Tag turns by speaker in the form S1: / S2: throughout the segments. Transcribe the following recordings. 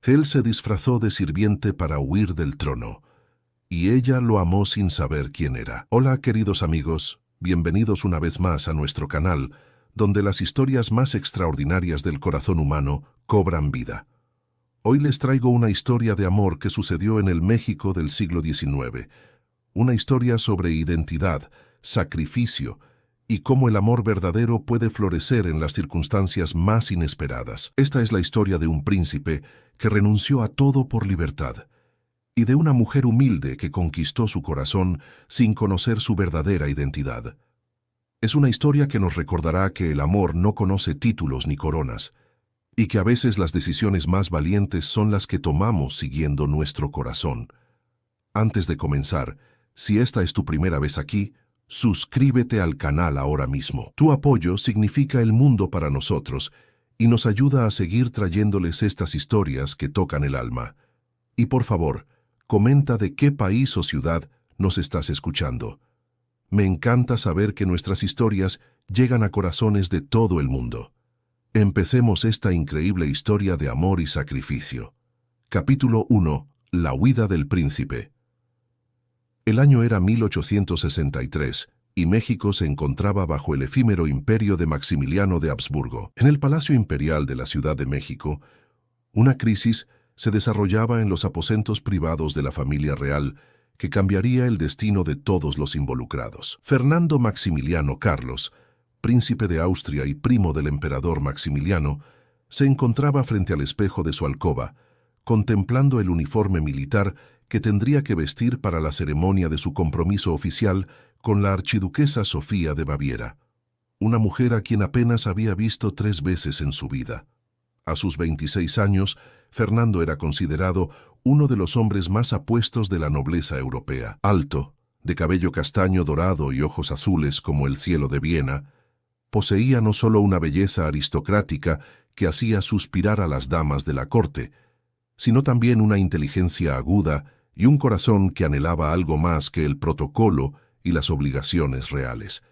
S1: Él se disfrazó de sirviente para huir del trono, y ella lo amó sin saber quién era. Hola, queridos amigos, bienvenidos una vez más a nuestro canal, donde las historias más extraordinarias del corazón humano cobran vida. Hoy les traigo una historia de amor que sucedió en el México del siglo XIX, una historia sobre identidad, sacrificio, y cómo el amor verdadero puede florecer en las circunstancias más inesperadas. Esta es la historia de un príncipe que renunció a todo por libertad, y de una mujer humilde que conquistó su corazón sin conocer su verdadera identidad. Es una historia que nos recordará que el amor no conoce títulos ni coronas, y que a veces las decisiones más valientes son las que tomamos siguiendo nuestro corazón. Antes de comenzar, si esta es tu primera vez aquí, suscríbete al canal ahora mismo. Tu apoyo significa el mundo para nosotros y nos ayuda a seguir trayéndoles estas historias que tocan el alma. Y por favor, comenta de qué país o ciudad nos estás escuchando. Me encanta saber que nuestras historias llegan a corazones de todo el mundo. Empecemos esta increíble historia de amor y sacrificio. Capítulo 1. La huida del príncipe. El año era 1863 y México se encontraba bajo el efímero imperio de Maximiliano de Habsburgo. En el Palacio Imperial de la Ciudad de México, una crisis se desarrollaba en los aposentos privados de la familia real que cambiaría el destino de todos los involucrados. Fernando Maximiliano Carlos, príncipe de Austria y primo del emperador Maximiliano, se encontraba frente al espejo de su alcoba, contemplando el uniforme militar que tendría que vestir para la ceremonia de su compromiso oficial con la archiduquesa Sofía de Baviera, una mujer a quien apenas había visto 3 veces en su vida. A sus 26 años, Fernando era considerado uno de los hombres más apuestos de la nobleza europea. Alto, de cabello castaño dorado y ojos azules como el cielo de Viena, poseía no solo una belleza aristocrática que hacía suspirar a las damas de la corte, sino también una inteligencia aguda y un corazón que anhelaba algo más que el protocolo y las obligaciones reales.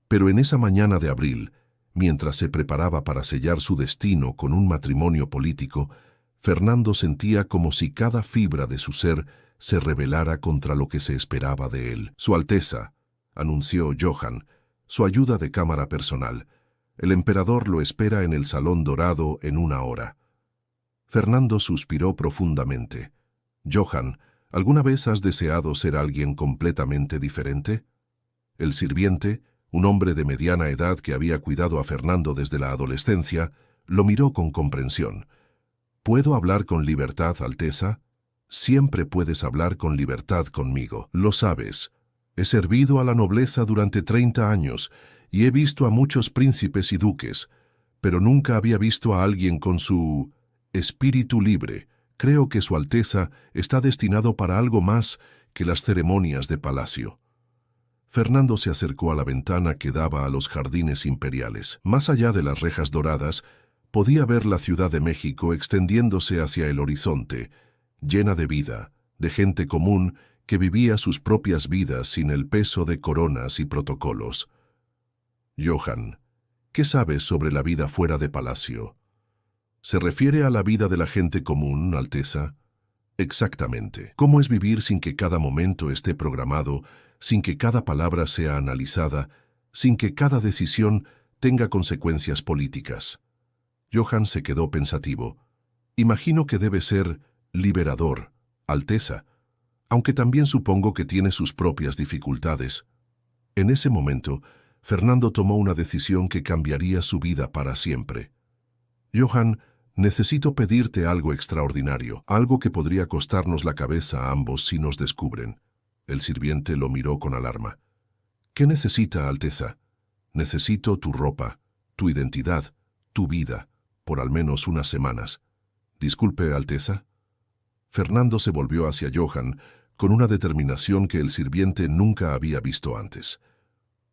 S1: Pero en esa mañana de abril, mientras se preparaba para sellar su destino con un matrimonio político, Fernando sentía como si cada fibra de su ser se rebelara contra lo que se esperaba de él. Su Alteza, anunció Johann, su ayuda de cámara personal. El emperador lo espera en el Salón Dorado en 1 hora. Fernando suspiró profundamente. Johann, ¿alguna vez has deseado ser alguien completamente diferente? El sirviente, un hombre de mediana edad que había cuidado a Fernando desde la adolescencia, lo miró con comprensión. ¿Puedo hablar con libertad, Alteza? Siempre puedes hablar con libertad conmigo. Lo sabes. He servido a la nobleza durante 30 años y he visto a muchos príncipes y duques, pero nunca había visto a alguien con su espíritu libre. Creo que Su Alteza está destinado para algo más que las ceremonias de palacio. Fernando se acercó a la ventana que daba a los jardines imperiales. Más allá de las rejas doradas, podía ver la Ciudad de México extendiéndose hacia el horizonte, llena de vida, de gente común que vivía sus propias vidas sin el peso de coronas y protocolos. Johann, ¿qué sabes sobre la vida fuera de palacio? ¿Se refiere a la vida de la gente común, Alteza? Exactamente. ¿Cómo es vivir sin que cada momento esté programado, sin que cada palabra sea analizada, sin que cada decisión tenga consecuencias políticas? Johann se quedó pensativo. Imagino que debe ser liberador, Alteza, aunque también supongo que tiene sus propias dificultades. En ese momento, Fernando tomó una decisión que cambiaría su vida para siempre. Johann, necesito pedirte algo extraordinario, algo que podría costarnos la cabeza a ambos si nos descubren. El sirviente lo miró con alarma. ¿Qué necesita, Alteza? Necesito tu ropa, tu identidad, tu vida, por al menos unas semanas. Disculpe, Alteza. Fernando se volvió hacia Johann con una determinación que el sirviente nunca había visto antes.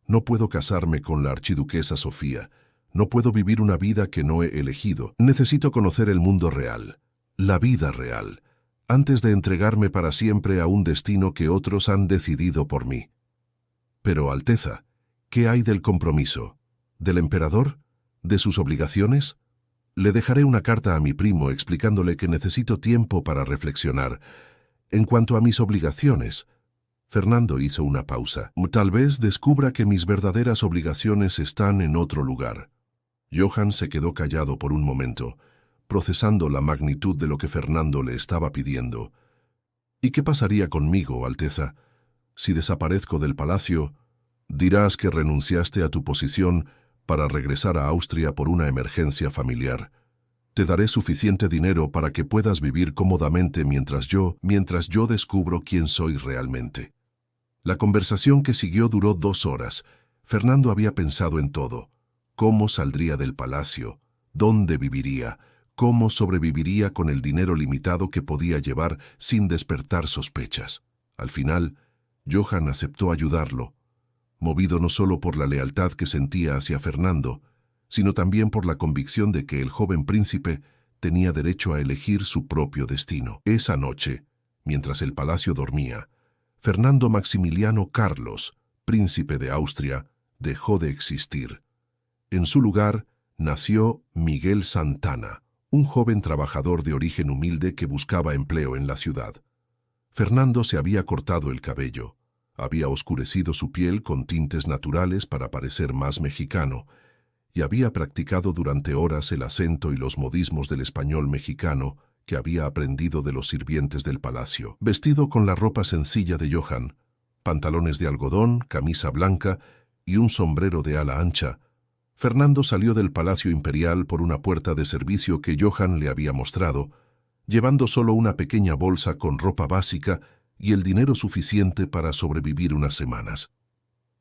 S1: No puedo casarme con la archiduquesa Sofía. No puedo vivir una vida que no he elegido. Necesito conocer el mundo real, la vida real, antes de entregarme para siempre a un destino que otros han decidido por mí. Pero, Alteza, ¿qué hay del compromiso? ¿Del emperador? ¿De sus obligaciones? Le dejaré una carta a mi primo explicándole que necesito tiempo para reflexionar. En cuanto a mis obligaciones, Fernando hizo una pausa. Tal vez descubra que mis verdaderas obligaciones están en otro lugar. Johann se quedó callado por un momento, procesando la magnitud de lo que Fernando le estaba pidiendo. ¿Y qué pasaría conmigo, Alteza? Si desaparezco del palacio, dirás que renunciaste a tu posición para regresar a Austria por una emergencia familiar. Te daré suficiente dinero para que puedas vivir cómodamente mientras yo descubro quién soy realmente. La conversación que siguió duró 2 horas. Fernando había pensado en todo. Cómo saldría del palacio, dónde viviría, cómo sobreviviría con el dinero limitado que podía llevar sin despertar sospechas. Al final, Johann aceptó ayudarlo, movido no solo por la lealtad que sentía hacia Fernando, sino también por la convicción de que el joven príncipe tenía derecho a elegir su propio destino. Esa noche, mientras el palacio dormía, Fernando Maximiliano Carlos, príncipe de Austria, dejó de existir. En su lugar, nació Miguel Santana, un joven trabajador de origen humilde que buscaba empleo en la ciudad. Fernando se había cortado el cabello, había oscurecido su piel con tintes naturales para parecer más mexicano, y había practicado durante horas el acento y los modismos del español mexicano que había aprendido de los sirvientes del palacio. Vestido con la ropa sencilla de Johann, pantalones de algodón, camisa blanca y un sombrero de ala ancha, Fernando salió del Palacio Imperial por una puerta de servicio que Johann le había mostrado, llevando solo una pequeña bolsa con ropa básica y el dinero suficiente para sobrevivir unas semanas.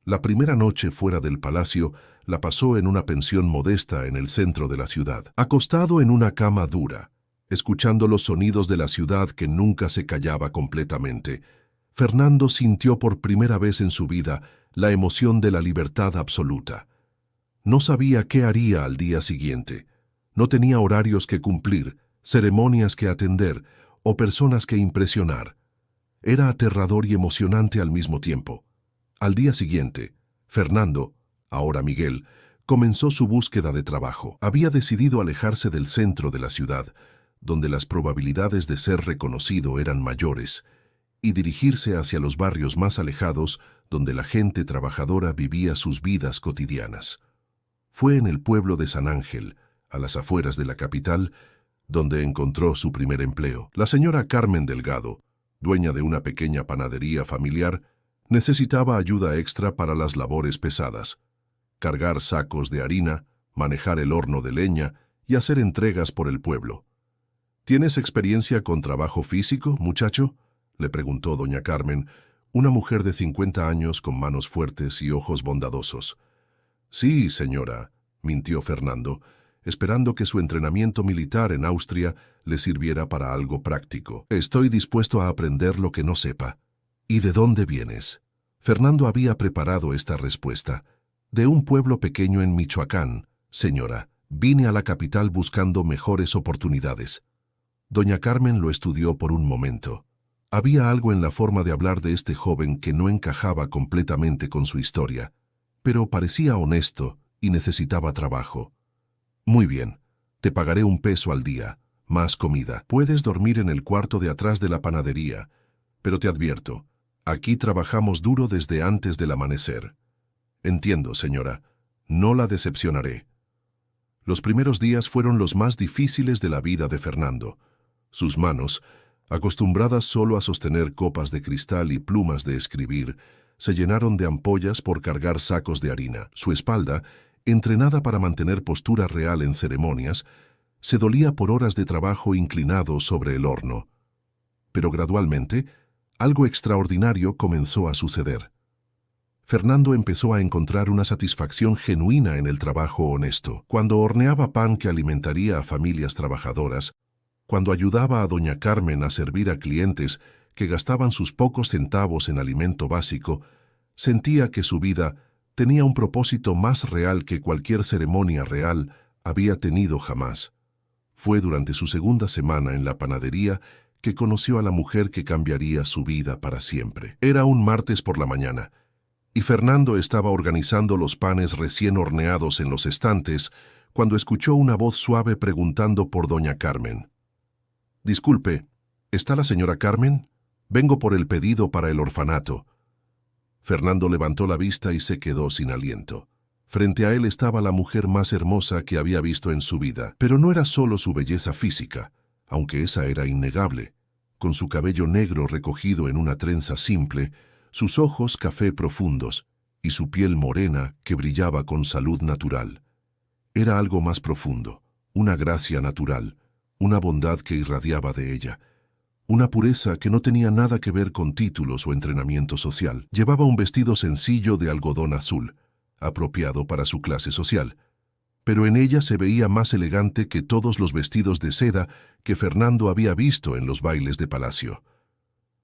S1: La primera noche fuera del palacio la pasó en una pensión modesta en el centro de la ciudad. Acostado en una cama dura, escuchando los sonidos de la ciudad que nunca se callaba completamente, Fernando sintió por primera vez en su vida la emoción de la libertad absoluta. No sabía qué haría al día siguiente. No tenía horarios que cumplir, ceremonias que atender o personas que impresionar. Era aterrador y emocionante al mismo tiempo. Al día siguiente, Fernando, ahora Miguel, comenzó su búsqueda de trabajo. Había decidido alejarse del centro de la ciudad, donde las probabilidades de ser reconocido eran mayores, y dirigirse hacia los barrios más alejados donde la gente trabajadora vivía sus vidas cotidianas. Fue en el pueblo de San Ángel, a las afueras de la capital, donde encontró su primer empleo. La señora Carmen Delgado, dueña de una pequeña panadería familiar, necesitaba ayuda extra para las labores pesadas: cargar sacos de harina, manejar el horno de leña y hacer entregas por el pueblo. ¿Tienes experiencia con trabajo físico, muchacho?, le preguntó doña Carmen, una mujer de 50 años con manos fuertes y ojos bondadosos. Sí, señora, mintió Fernando, esperando que su entrenamiento militar en Austria le sirviera para algo práctico. Estoy dispuesto a aprender lo que no sepa. ¿Y de dónde vienes? Fernando había preparado esta respuesta. De un pueblo pequeño en Michoacán, señora. Vine a la capital buscando mejores oportunidades. Doña Carmen lo estudió por un momento. Había algo en la forma de hablar de este joven que no encajaba completamente con su historia, pero parecía honesto y necesitaba trabajo. Muy bien, te pagaré 1 peso al día, más comida. Puedes dormir en el cuarto de atrás de la panadería, pero te advierto, aquí trabajamos duro desde antes del amanecer. Entiendo, señora, no la decepcionaré. Los primeros días fueron los más difíciles de la vida de Fernando. Sus manos, acostumbradas solo a sostener copas de cristal y plumas de escribir, se llenaron de ampollas por cargar sacos de harina. Su espalda, entrenada para mantener postura real en ceremonias, se dolía por horas de trabajo inclinado sobre el horno. Pero gradualmente, algo extraordinario comenzó a suceder. Fernando empezó a encontrar una satisfacción genuina en el trabajo honesto. Cuando horneaba pan que alimentaría a familias trabajadoras, cuando ayudaba a doña Carmen a servir a clientes que gastaban sus pocos centavos en alimento básico, sentía que su vida tenía un propósito más real que cualquier ceremonia real había tenido jamás. Fue durante su segunda semana en la panadería que conoció a la mujer que cambiaría su vida para siempre. Era un martes por la mañana, y Fernando estaba organizando los panes recién horneados en los estantes cuando escuchó una voz suave preguntando por doña Carmen. «Disculpe, ¿está la señora Carmen? Vengo por el pedido para el orfanato». Fernando levantó la vista y se quedó sin aliento. Frente a él estaba la mujer más hermosa que había visto en su vida, pero no era solo su belleza física, aunque esa era innegable. Con su cabello negro recogido en una trenza simple, sus ojos café profundos y su piel morena que brillaba con salud natural. Era algo más profundo, una gracia natural, una bondad que irradiaba de ella, una pureza que no tenía nada que ver con títulos o entrenamiento social. Llevaba un vestido sencillo de algodón azul, apropiado para su clase social, pero en ella se veía más elegante que todos los vestidos de seda que Fernando había visto en los bailes de palacio.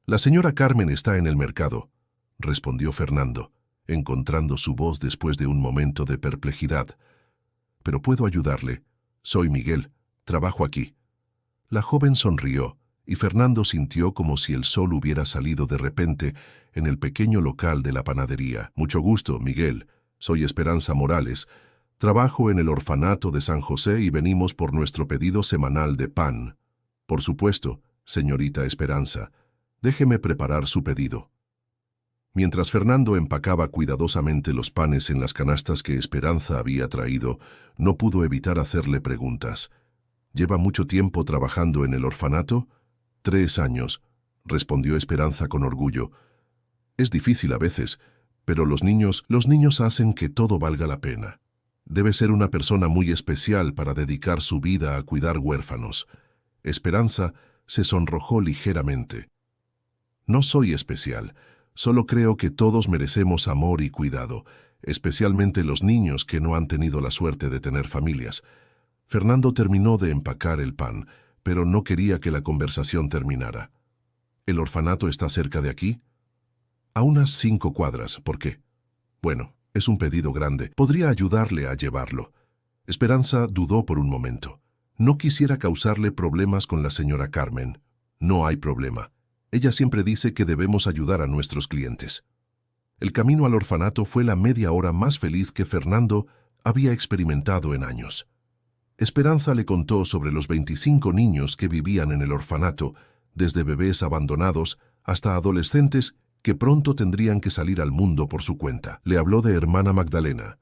S1: «La señora Carmen está en el mercado», respondió Fernando, encontrando su voz después de un momento de perplejidad. «Pero puedo ayudarle. Soy Miguel. Trabajo aquí». La joven sonrió, y Fernando sintió como si el sol hubiera salido de repente en el pequeño local de la panadería. «Mucho gusto, Miguel. Soy Esperanza Morales. Trabajo en el orfanato de San José y venimos por nuestro pedido semanal de pan». «Por supuesto, señorita Esperanza. Déjeme preparar su pedido». Mientras Fernando empacaba cuidadosamente los panes en las canastas que Esperanza había traído, no pudo evitar hacerle preguntas. «¿Lleva mucho tiempo trabajando en el orfanato?» «3 años», respondió Esperanza con orgullo. «Es difícil a veces, pero los niños hacen que todo valga la pena. Debe ser una persona muy especial para dedicar su vida a cuidar huérfanos». Esperanza se sonrojó ligeramente. «No soy especial. Solo creo que todos merecemos amor y cuidado, especialmente los niños que no han tenido la suerte de tener familias». Fernando terminó de empacar el pan, pero no quería que la conversación terminara. «¿El orfanato está cerca de aquí?» «A unas 5 cuadras. ¿Por qué?» «Bueno, es un pedido grande. Podría ayudarle a llevarlo». Esperanza dudó por un momento. No quisiera causarle problemas con la señora Carmen. «No hay problema. Ella siempre dice que debemos ayudar a nuestros clientes». El camino al orfanato fue la media hora más feliz que Fernando había experimentado en años. Esperanza le contó sobre los 25 niños que vivían en el orfanato, desde bebés abandonados hasta adolescentes que pronto tendrían que salir al mundo por su cuenta. Le habló de Hermana Magdalena,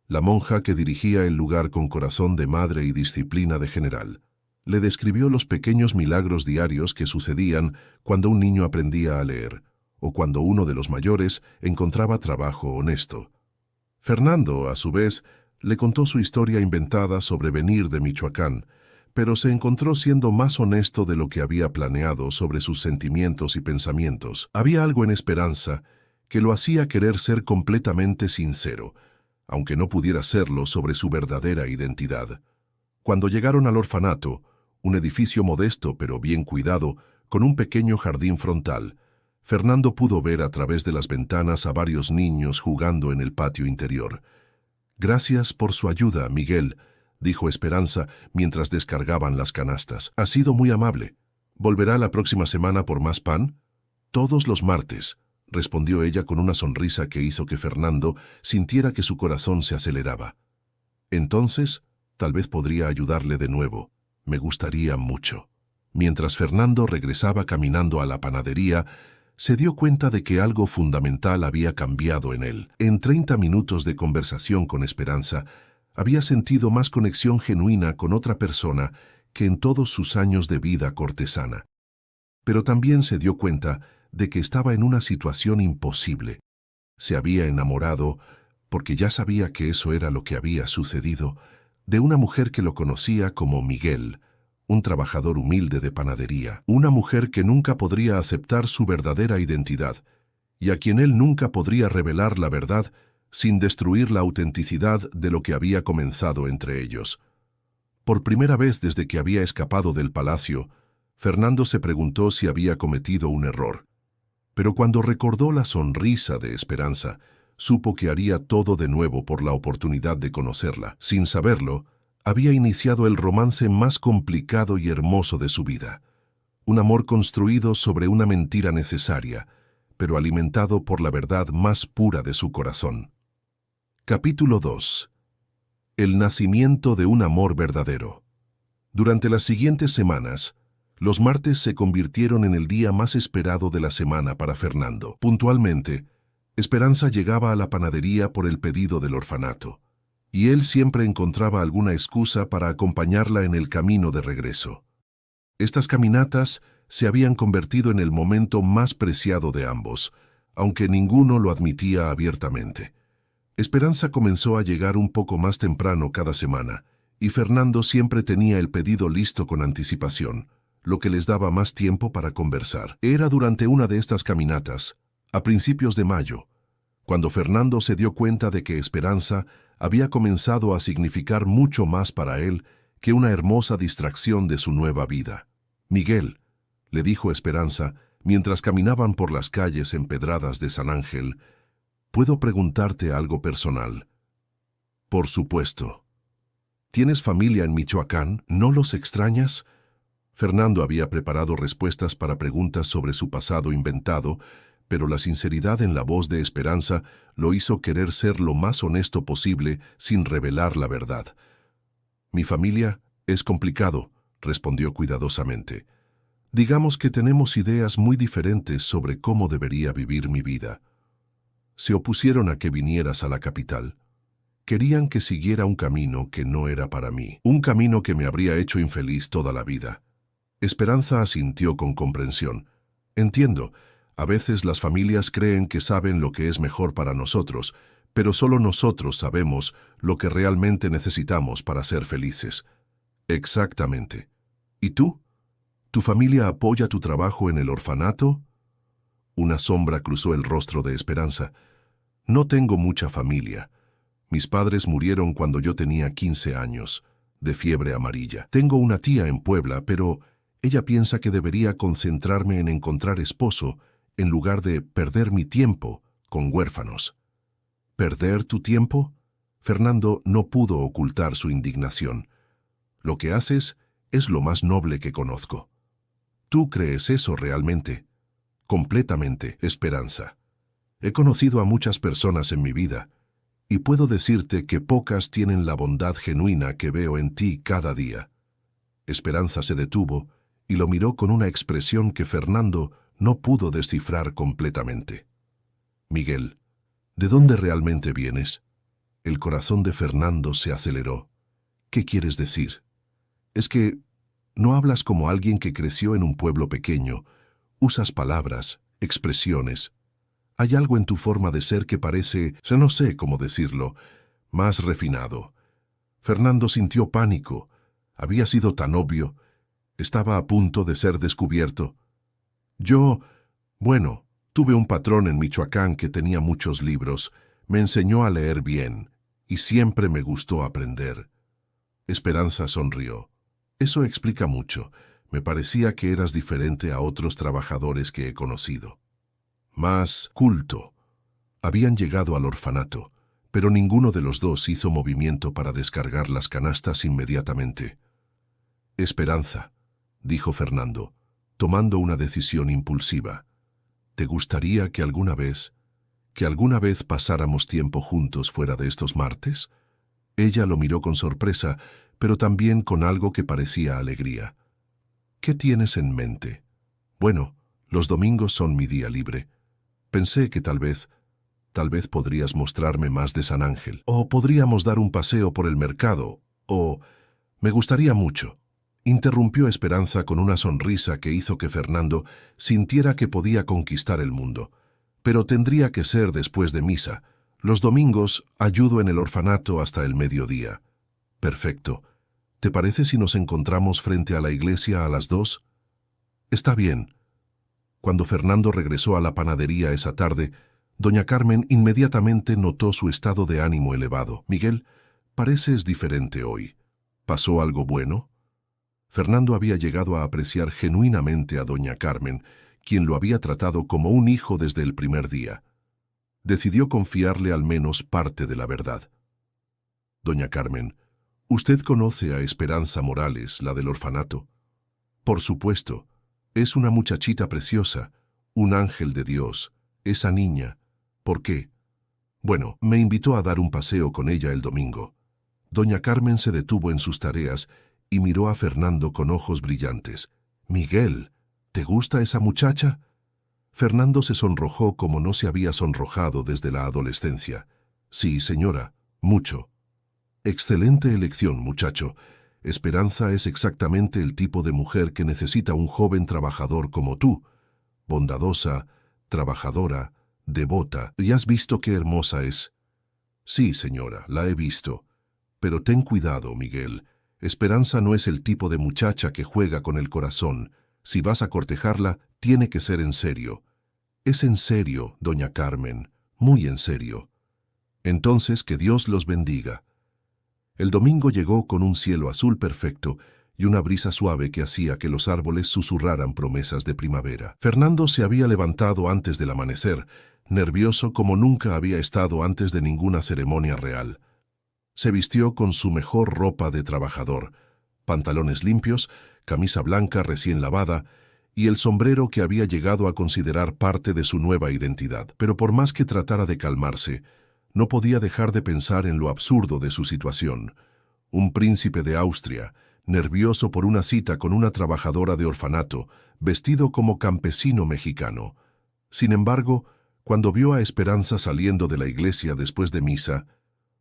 S1: la monja que dirigía el lugar con corazón de madre y disciplina de general. Le describió los pequeños milagros diarios que sucedían cuando un niño aprendía a leer, o cuando uno de los mayores encontraba trabajo honesto. Fernando, a su vez, le contó su historia inventada sobre venir de Michoacán, pero se encontró siendo más honesto de lo que había planeado sobre sus sentimientos y pensamientos. Había algo en Esperanza que lo hacía querer ser completamente sincero, aunque no pudiera serlo sobre su verdadera identidad. Cuando llegaron al orfanato, un edificio modesto pero bien cuidado, con un pequeño jardín frontal, Fernando pudo ver a través de las ventanas a varios niños jugando en el patio interior. «Gracias por su ayuda, Miguel», dijo Esperanza mientras descargaban las canastas. «Ha sido muy amable. ¿Volverá la próxima semana por más pan?» «Todos los martes», respondió ella con una sonrisa que hizo que Fernando sintiera que su corazón se aceleraba. «Entonces, tal vez podría ayudarle de nuevo. Me gustaría mucho». Mientras Fernando regresaba caminando a la panadería, se dio cuenta de que algo fundamental había cambiado en él. En 30 minutos de conversación con Esperanza, había sentido más conexión genuina con otra persona que en todos sus años de vida cortesana. Pero también se dio cuenta de que estaba en una situación imposible. Se había enamorado, porque ya sabía que eso era lo que había sucedido, de una mujer que lo conocía como Miguel, un trabajador humilde de panadería, una mujer que nunca podría aceptar su verdadera identidad y a quien él nunca podría revelar la verdad sin destruir la autenticidad de lo que había comenzado entre ellos. Por primera vez desde que había escapado del palacio, Fernando se preguntó si había cometido un error. Pero cuando recordó la sonrisa de Esperanza, supo que haría todo de nuevo por la oportunidad de conocerla. Sin saberlo, había iniciado el romance más complicado y hermoso de su vida. Un amor construido sobre una mentira necesaria, pero alimentado por la verdad más pura de su corazón. Capítulo 2. El nacimiento de un amor verdadero. Durante las siguientes semanas, los martes se convirtieron en el día más esperado de la semana para Fernando. Puntualmente, Esperanza llegaba a la panadería por el pedido del orfanato, y él siempre encontraba alguna excusa para acompañarla en el camino de regreso. Estas caminatas se habían convertido en el momento más preciado de ambos, aunque ninguno lo admitía abiertamente. Esperanza comenzó a llegar un poco más temprano cada semana, y Fernando siempre tenía el pedido listo con anticipación, lo que les daba más tiempo para conversar. Era durante una de estas caminatas, a principios de mayo, cuando Fernando se dio cuenta de que Esperanza había comenzado a significar mucho más para él que una hermosa distracción de su nueva vida. «Miguel», le dijo Esperanza, mientras caminaban por las calles empedradas de San Ángel, «¿puedo preguntarte algo personal?» «Por supuesto». «¿Tienes familia en Michoacán? ¿No los extrañas?» Fernando había preparado respuestas para preguntas sobre su pasado inventado, pero la sinceridad en la voz de Esperanza lo hizo querer ser lo más honesto posible sin revelar la verdad. «Mi familia es complicado», respondió cuidadosamente. «Digamos que tenemos ideas muy diferentes sobre cómo debería vivir mi vida. Se opusieron a que vinieras a la capital. Querían que siguiera un camino que no era para mí, un camino que me habría hecho infeliz toda la vida». Esperanza asintió con comprensión. «Entiendo, a veces las familias creen que saben lo que es mejor para nosotros, pero solo nosotros sabemos lo que realmente necesitamos para ser felices». «Exactamente. ¿Y tú? ¿Tu familia apoya tu trabajo en el orfanato?» Una sombra cruzó el rostro de Esperanza. «No tengo mucha familia. Mis padres murieron cuando yo tenía 15 años, de fiebre amarilla. Tengo una tía en Puebla, pero ella piensa que debería concentrarme en encontrar esposo en lugar de perder mi tiempo con huérfanos». «¿Perder tu tiempo?» Fernando no pudo ocultar su indignación. «Lo que haces es lo más noble que conozco». «¿Tú crees eso realmente?» «Completamente, Esperanza. He conocido a muchas personas en mi vida, y puedo decirte que pocas tienen la bondad genuina que veo en ti cada día». Esperanza se detuvo y lo miró con una expresión que Fernando no pudo descifrar completamente. «Miguel, ¿de dónde realmente vienes?» El corazón de Fernando se aceleró. «¿Qué quieres decir?» «Es que no hablas como alguien que creció en un pueblo pequeño. Usas palabras, expresiones. Hay algo en tu forma de ser que parece, no sé cómo decirlo, más refinado». Fernando sintió pánico. Había sido tan obvio. Estaba a punto de ser descubierto. Bueno, tuve un patrón en Michoacán que tenía muchos libros. Me enseñó a leer bien, y siempre me gustó aprender». Esperanza sonrió. «Eso explica mucho. Me parecía que eras diferente a otros trabajadores que he conocido. Más culto». Habían llegado al orfanato, pero ninguno de los dos hizo movimiento para descargar las canastas inmediatamente. «Esperanza», dijo Fernando, tomando una decisión impulsiva, «¿te gustaría que alguna vez pasáramos tiempo juntos fuera de estos martes?» Ella lo miró con sorpresa, pero también con algo que parecía alegría. «¿Qué tienes en mente?» «Bueno, los domingos son mi día libre. Pensé que tal vez podrías mostrarme más de San Ángel. O podríamos dar un paseo por el mercado. O me gustaría mucho». Interrumpió Esperanza con una sonrisa que hizo que Fernando sintiera que podía conquistar el mundo. «Pero tendría que ser después de misa. Los domingos ayudo en el orfanato hasta el mediodía». «Perfecto. ¿Te parece si nos encontramos frente a la iglesia a las 2? «Está bien». Cuando Fernando regresó a la panadería esa tarde, doña Carmen inmediatamente notó su estado de ánimo elevado. «Miguel, pareces diferente hoy. ¿Pasó algo bueno?» Fernando había llegado a apreciar genuinamente a doña Carmen, quien lo había tratado como un hijo desde el primer día. Decidió confiarle al menos parte de la verdad. «Doña Carmen, ¿usted conoce a Esperanza Morales, la del orfanato?» «Por supuesto. Es una muchachita preciosa, un ángel de Dios. Esa niña. ¿Por qué?» «Bueno, me invitó a dar un paseo con ella el domingo. Doña Carmen se detuvo en sus tareas y miró a Fernando con ojos brillantes. «Miguel, ¿te gusta esa muchacha?» Fernando se sonrojó como no se había sonrojado desde la adolescencia. «Sí, señora, mucho». «Excelente elección, muchacho. Esperanza es exactamente el tipo de mujer que necesita un joven trabajador como tú. Bondadosa, trabajadora, devota. ¿Y has visto qué hermosa es?» «Sí, señora, la he visto. Pero ten cuidado, Miguel. Esperanza no es el tipo de muchacha que juega con el corazón. Si vas a cortejarla, tiene que ser en serio». «Es en serio, doña Carmen, muy en serio». «Entonces que Dios los bendiga». El domingo llegó con un cielo azul perfecto y una brisa suave que hacía que los árboles susurraran promesas de primavera. Fernando se había levantado antes del amanecer, nervioso como nunca había estado antes de ninguna ceremonia real. Se vistió con su mejor ropa de trabajador, pantalones limpios, camisa blanca recién lavada y el sombrero que había llegado a considerar parte de su nueva identidad. Pero por más que tratara de calmarse, no podía dejar de pensar en lo absurdo de su situación. Un príncipe de Austria, nervioso por una cita con una trabajadora de orfanato, vestido como campesino mexicano. Sin embargo, cuando vio a Esperanza saliendo de la iglesia después de misa,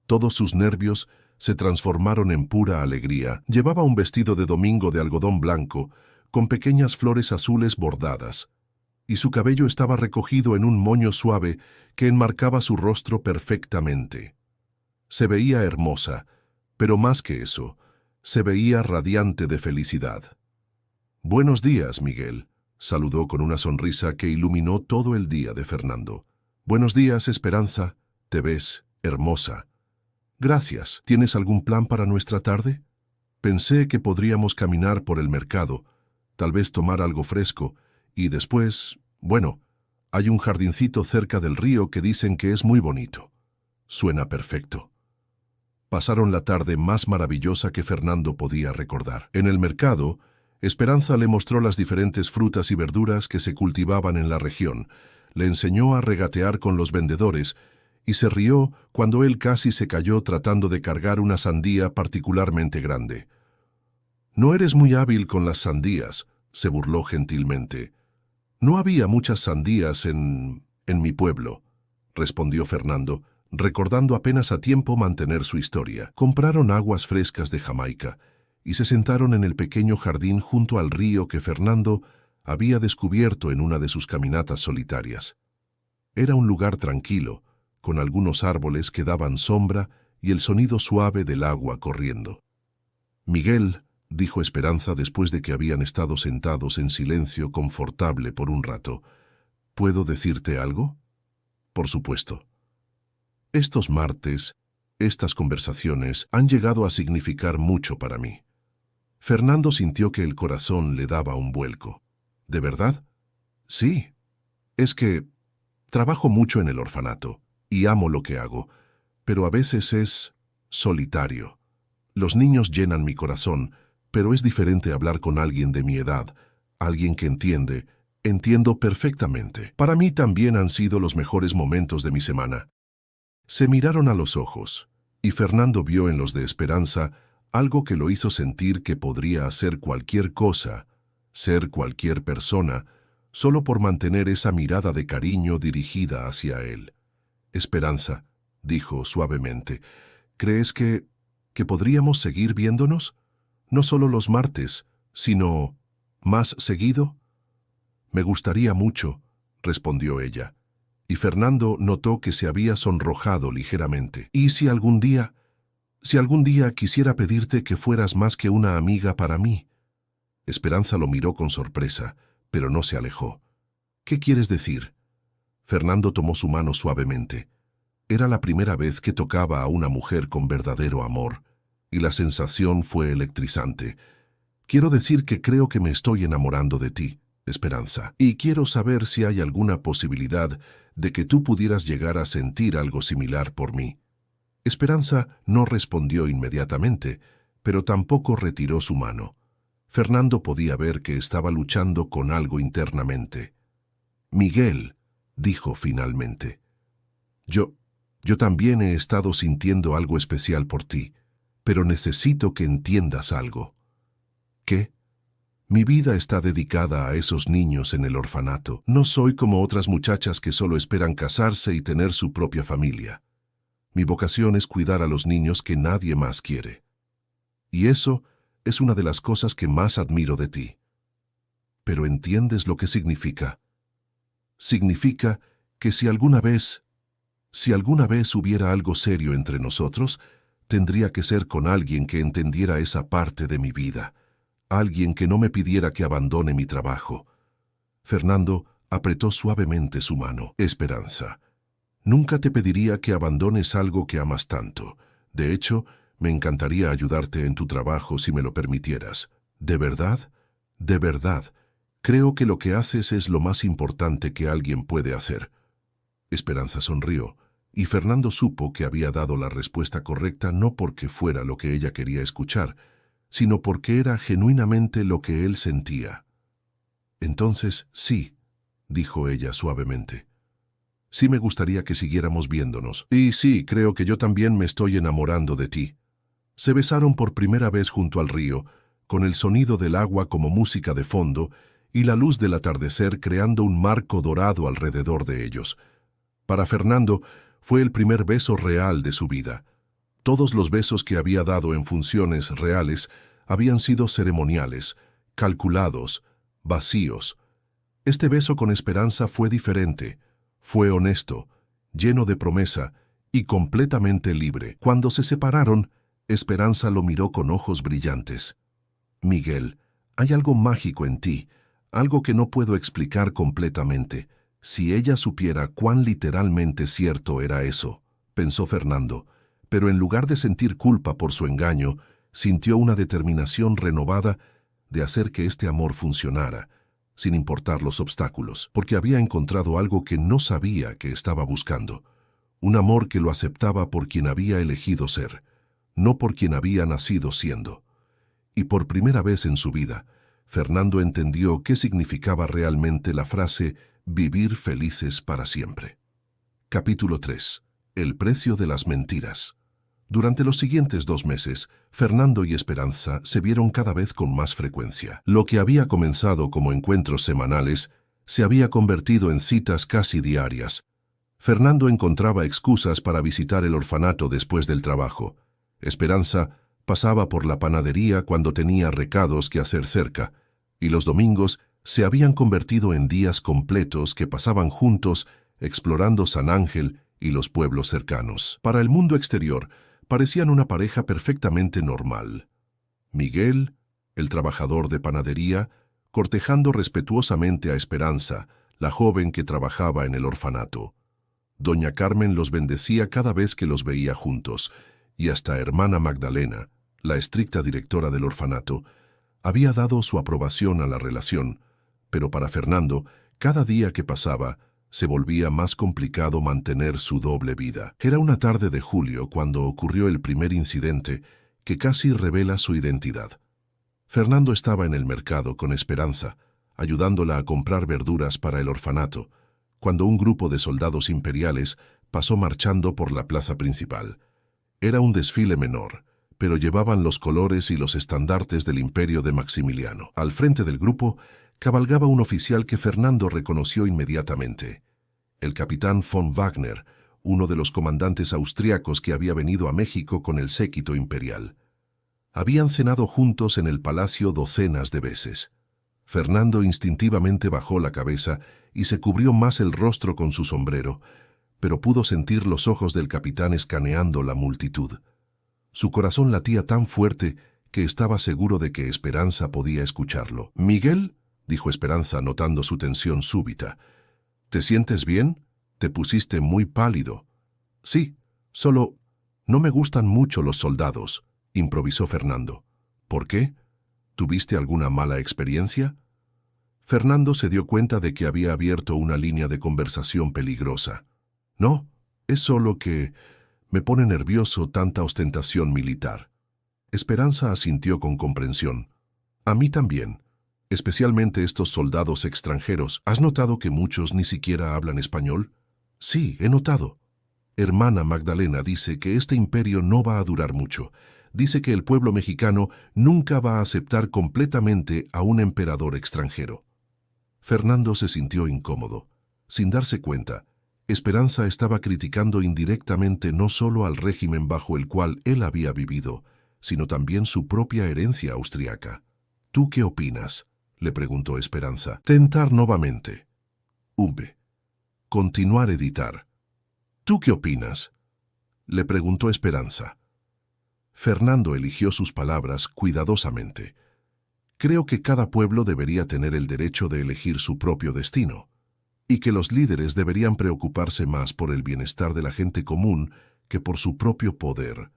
S1: todos sus nervios se transformaron en pura alegría. Llevaba un vestido de domingo de algodón blanco, con pequeñas flores azules bordadas, y su cabello estaba recogido en un moño suave que enmarcaba su rostro perfectamente. Se veía hermosa, pero más que eso, se veía radiante de felicidad. «Buenos días, Miguel», saludó con una sonrisa que iluminó todo el día de Fernando. «Buenos días, Esperanza, te ves hermosa». «Gracias. ¿Tienes algún plan para nuestra tarde?» «Pensé que podríamos caminar por el mercado, tal vez tomar algo fresco, y después, bueno, hay un jardincito cerca del río que dicen que es muy bonito». «Suena perfecto». Pasaron la tarde más maravillosa que Fernando podía recordar. En el mercado, Esperanza le mostró las diferentes frutas y verduras que se cultivaban en la región, le enseñó a regatear con los vendedores y se rió cuando él casi se cayó tratando de cargar una sandía particularmente grande. «No eres muy hábil con las sandías», se burló gentilmente. «No había muchas sandías en mi pueblo», respondió Fernando, recordando apenas a tiempo mantener su historia. Compraron aguas frescas de Jamaica y se sentaron en el pequeño jardín junto al río que Fernando había descubierto en una de sus caminatas solitarias. Era un lugar tranquilo, con algunos árboles que daban sombra y el sonido suave del agua corriendo. «Miguel», dijo Esperanza después de que habían estado sentados en silencio confortable por un rato, «¿puedo decirte algo?» «Por supuesto». Estos martes, estas conversaciones han llegado a significar mucho para mí. Fernando sintió que el corazón le daba un vuelco. ¿De verdad? Sí. Es que trabajo mucho en el orfanato y amo lo que hago, pero a veces es solitario. Los niños llenan mi corazón, pero es diferente hablar con alguien de mi edad, alguien que entiende. Entiendo perfectamente. Para mí también han sido los mejores momentos de mi semana. Se miraron a los ojos, y Fernando vio en los de Esperanza algo que lo hizo sentir que podría hacer cualquier cosa, ser cualquier persona, solo por mantener esa mirada de cariño dirigida hacia él. «Esperanza», dijo suavemente, «¿crees que podríamos seguir viéndonos? No solo los martes, sino más seguido». «Me gustaría mucho», respondió ella. Y Fernando notó que se había sonrojado ligeramente. «¿Y si algún día quisiera pedirte que fueras más que una amiga para mí?» Esperanza lo miró con sorpresa, pero no se alejó. «¿Qué quieres decir?» Fernando tomó su mano suavemente. Era la primera vez que tocaba a una mujer con verdadero amor, y la sensación fue electrizante. «Quiero decir que creo que me estoy enamorando de ti, Esperanza, y quiero saber si hay alguna posibilidad de que tú pudieras llegar a sentir algo similar por mí». Esperanza no respondió inmediatamente, pero tampoco retiró su mano. Fernando podía ver que estaba luchando con algo internamente. «Miguel», dijo finalmente, yo también he estado sintiendo algo especial por ti. Pero necesito que entiendas algo. ¿Qué? Mi vida está dedicada a esos niños en el orfanato. No soy como otras muchachas que solo esperan casarse y tener su propia familia. Mi vocación es cuidar a los niños que nadie más quiere. Y eso es una de las cosas que más admiro de ti. Pero ¿entiendes lo que significa? Significa que si alguna vez hubiera algo serio entre nosotros, tendría que ser con alguien que entendiera esa parte de mi vida. Alguien que no me pidiera que abandone mi trabajo. Fernando apretó suavemente su mano. Esperanza, nunca te pediría que abandones algo que amas tanto. De hecho, me encantaría ayudarte en tu trabajo si me lo permitieras. ¿De verdad? De verdad. Creo que lo que haces es lo más importante que alguien puede hacer. Esperanza sonrió, y Fernando supo que había dado la respuesta correcta no porque fuera lo que ella quería escuchar, sino porque era genuinamente lo que él sentía. Entonces, sí, dijo ella suavemente. Sí me gustaría que siguiéramos viéndonos. Y sí, creo que yo también me estoy enamorando de ti. Se besaron por primera vez junto al río, con el sonido del agua como música de fondo y la luz del atardecer creando un marco dorado alrededor de ellos. Para Fernando, fue el primer beso real de su vida. Todos los besos que había dado en funciones reales habían sido ceremoniales, calculados, vacíos. Este beso con Esperanza fue diferente, fue honesto, lleno de promesa y completamente libre. Cuando se separaron, Esperanza lo miró con ojos brillantes. Miguel, hay algo mágico en ti, algo que no puedo explicar completamente. Si ella supiera cuán literalmente cierto era eso, pensó Fernando, pero en lugar de sentir culpa por su engaño, sintió una determinación renovada de hacer que este amor funcionara, sin importar los obstáculos, porque había encontrado algo que no sabía que estaba buscando, un amor que lo aceptaba por quien había elegido ser, no por quien había nacido siendo. Y por primera vez en su vida, Fernando entendió qué significaba realmente la frase «vivir felices para siempre». Capítulo 3. El precio de las mentiras. Durante los siguientes 2 meses, Fernando y Esperanza se vieron cada vez con más frecuencia. Lo que había comenzado como encuentros semanales se había convertido en citas casi diarias. Fernando encontraba excusas para visitar el orfanato después del trabajo. Esperanza pasaba por la panadería cuando tenía recados que hacer cerca, y los domingos se habían convertido en días completos que pasaban juntos explorando San Ángel y los pueblos cercanos. Para el mundo exterior, parecían una pareja perfectamente normal. Miguel, el trabajador de panadería, cortejando respetuosamente a Esperanza, la joven que trabajaba en el orfanato. Doña Carmen los bendecía cada vez que los veía juntos, y hasta hermana Magdalena, la estricta directora del orfanato, había dado su aprobación a la relación, pero para Fernando, cada día que pasaba, se volvía más complicado mantener su doble vida. Era una tarde de julio cuando ocurrió el primer incidente que casi revela su identidad. Fernando estaba en el mercado con Esperanza, ayudándola a comprar verduras para el orfanato, cuando un grupo de soldados imperiales pasó marchando por la plaza principal. Era un desfile menor, pero llevaban los colores y los estandartes del imperio de Maximiliano. Al frente del grupo cabalgaba un oficial que Fernando reconoció inmediatamente. El capitán von Wagner, uno de los comandantes austriacos que había venido a México con el séquito imperial. Habían cenado juntos en el palacio docenas de veces. Fernando instintivamente bajó la cabeza y se cubrió más el rostro con su sombrero, pero pudo sentir los ojos del capitán escaneando la multitud. Su corazón latía tan fuerte que estaba seguro de que Esperanza podía escucharlo. «Miguel», dijo Esperanza notando su tensión súbita. «¿Te sientes bien? Te pusiste muy pálido». «Sí, solo no me gustan mucho los soldados», improvisó Fernando. «¿Por qué? ¿Tuviste alguna mala experiencia?» Fernando se dio cuenta de que había abierto una línea de conversación peligrosa. «No, es solo que me pone nervioso tanta ostentación militar». Esperanza asintió con comprensión. «A mí también. Especialmente estos soldados extranjeros. ¿Has notado que muchos ni siquiera hablan español?» «Sí, he notado. Hermana Magdalena dice que este imperio no va a durar mucho. dice que el pueblo mexicano nunca va a aceptar completamente a un emperador extranjero. Fernando se sintió incómodo. Sin darse cuenta, Esperanza estaba criticando indirectamente no solo al régimen bajo el cual él había vivido, sino también su propia herencia austriaca. ¿Tú qué opinas?, le preguntó Esperanza. Tentar nuevamente. Umbe. Continuar editar. ¿Tú qué opinas?, le preguntó Esperanza. Fernando eligió sus palabras cuidadosamente. Creo que cada pueblo debería tener el derecho de elegir su propio destino, y que los líderes deberían preocuparse más por el bienestar de la gente común que por su propio poder.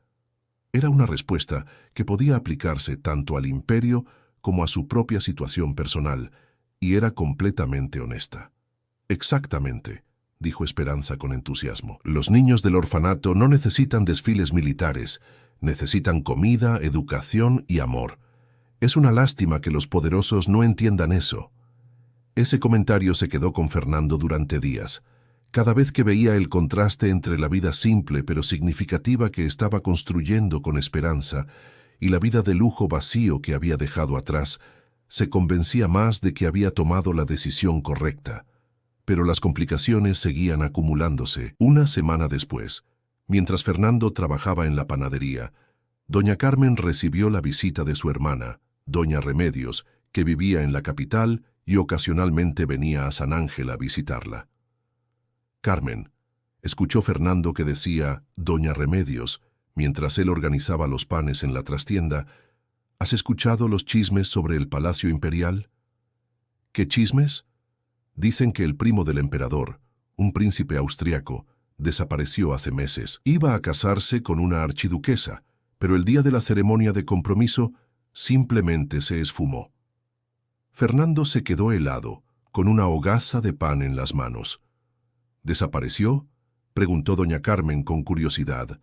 S1: Era una respuesta que podía aplicarse tanto al imperio como a su propia situación personal, y era completamente honesta. Exactamente, dijo Esperanza con entusiasmo. Los niños del orfanato no necesitan desfiles militares, necesitan comida, educación y amor. Es una lástima que los poderosos no entiendan eso. Ese comentario se quedó con Fernando durante días. Cada vez que veía el contraste entre la vida simple pero significativa que estaba construyendo con Esperanza y la vida de lujo vacío que había dejado atrás, se convencía más de que había tomado la decisión correcta. Pero las complicaciones seguían acumulándose. Una semana después, mientras Fernando trabajaba en la panadería, doña Carmen recibió la visita de su hermana, doña Remedios, que vivía en la capital y ocasionalmente venía a San Ángel a visitarla. Carmen, escuchó Fernando que decía doña Remedios, mientras él organizaba los panes en la trastienda. ¿Has escuchado los chismes sobre el Palacio Imperial? ¿Qué chismes? Dicen que el primo del emperador, un príncipe austriaco, desapareció hace meses. Iba a casarse con una archiduquesa, pero el día de la ceremonia de compromiso simplemente se esfumó. Fernando se quedó helado, con una hogaza de pan en las manos. ¿Desapareció?, preguntó doña Carmen con curiosidad.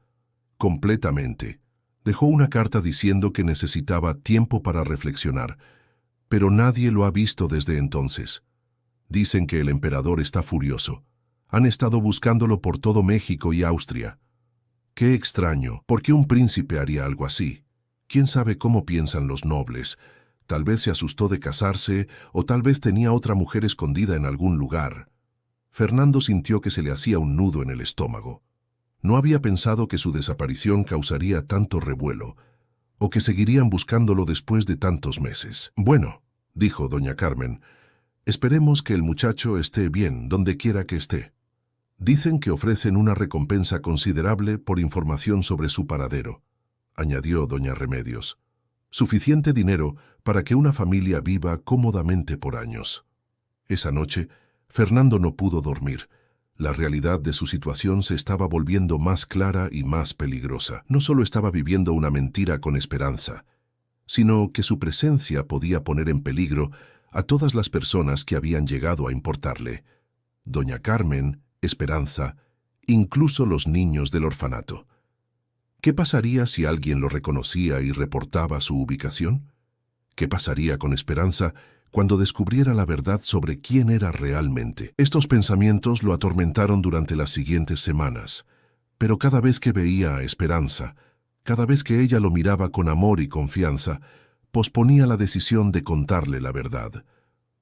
S1: Completamente. Dejó una carta diciendo que necesitaba tiempo para reflexionar, pero nadie lo ha visto desde entonces. Dicen que el emperador está furioso. Han estado buscándolo por todo México y Austria. Qué extraño, ¿por qué un príncipe haría algo así? ¿Quién sabe cómo piensan los nobles? Tal vez se asustó de casarse, o tal vez tenía otra mujer escondida en algún lugar. Fernando sintió que se le hacía un nudo en el estómago. No había pensado que su desaparición causaría tanto revuelo, o que seguirían buscándolo después de tantos meses. Bueno, dijo doña Carmen, esperemos que el muchacho esté bien donde quiera que esté. Dicen que ofrecen una recompensa considerable por información sobre su paradero, añadió doña Remedios. Suficiente dinero para que una familia viva cómodamente por años. Esa noche, Fernando no pudo dormir. La realidad de su situación se estaba volviendo más clara y más peligrosa. No solo estaba viviendo una mentira con Esperanza, sino que su presencia podía poner en peligro a todas las personas que habían llegado a importarle. Doña Carmen, Esperanza, incluso los niños del orfanato. ¿Qué pasaría si alguien lo reconocía y reportaba su ubicación? ¿Qué pasaría con Esperanza cuando descubriera la verdad sobre quién era realmente? Estos pensamientos lo atormentaron durante las siguientes semanas, pero cada vez que veía a Esperanza, cada vez que ella lo miraba con amor y confianza, posponía la decisión de contarle la verdad.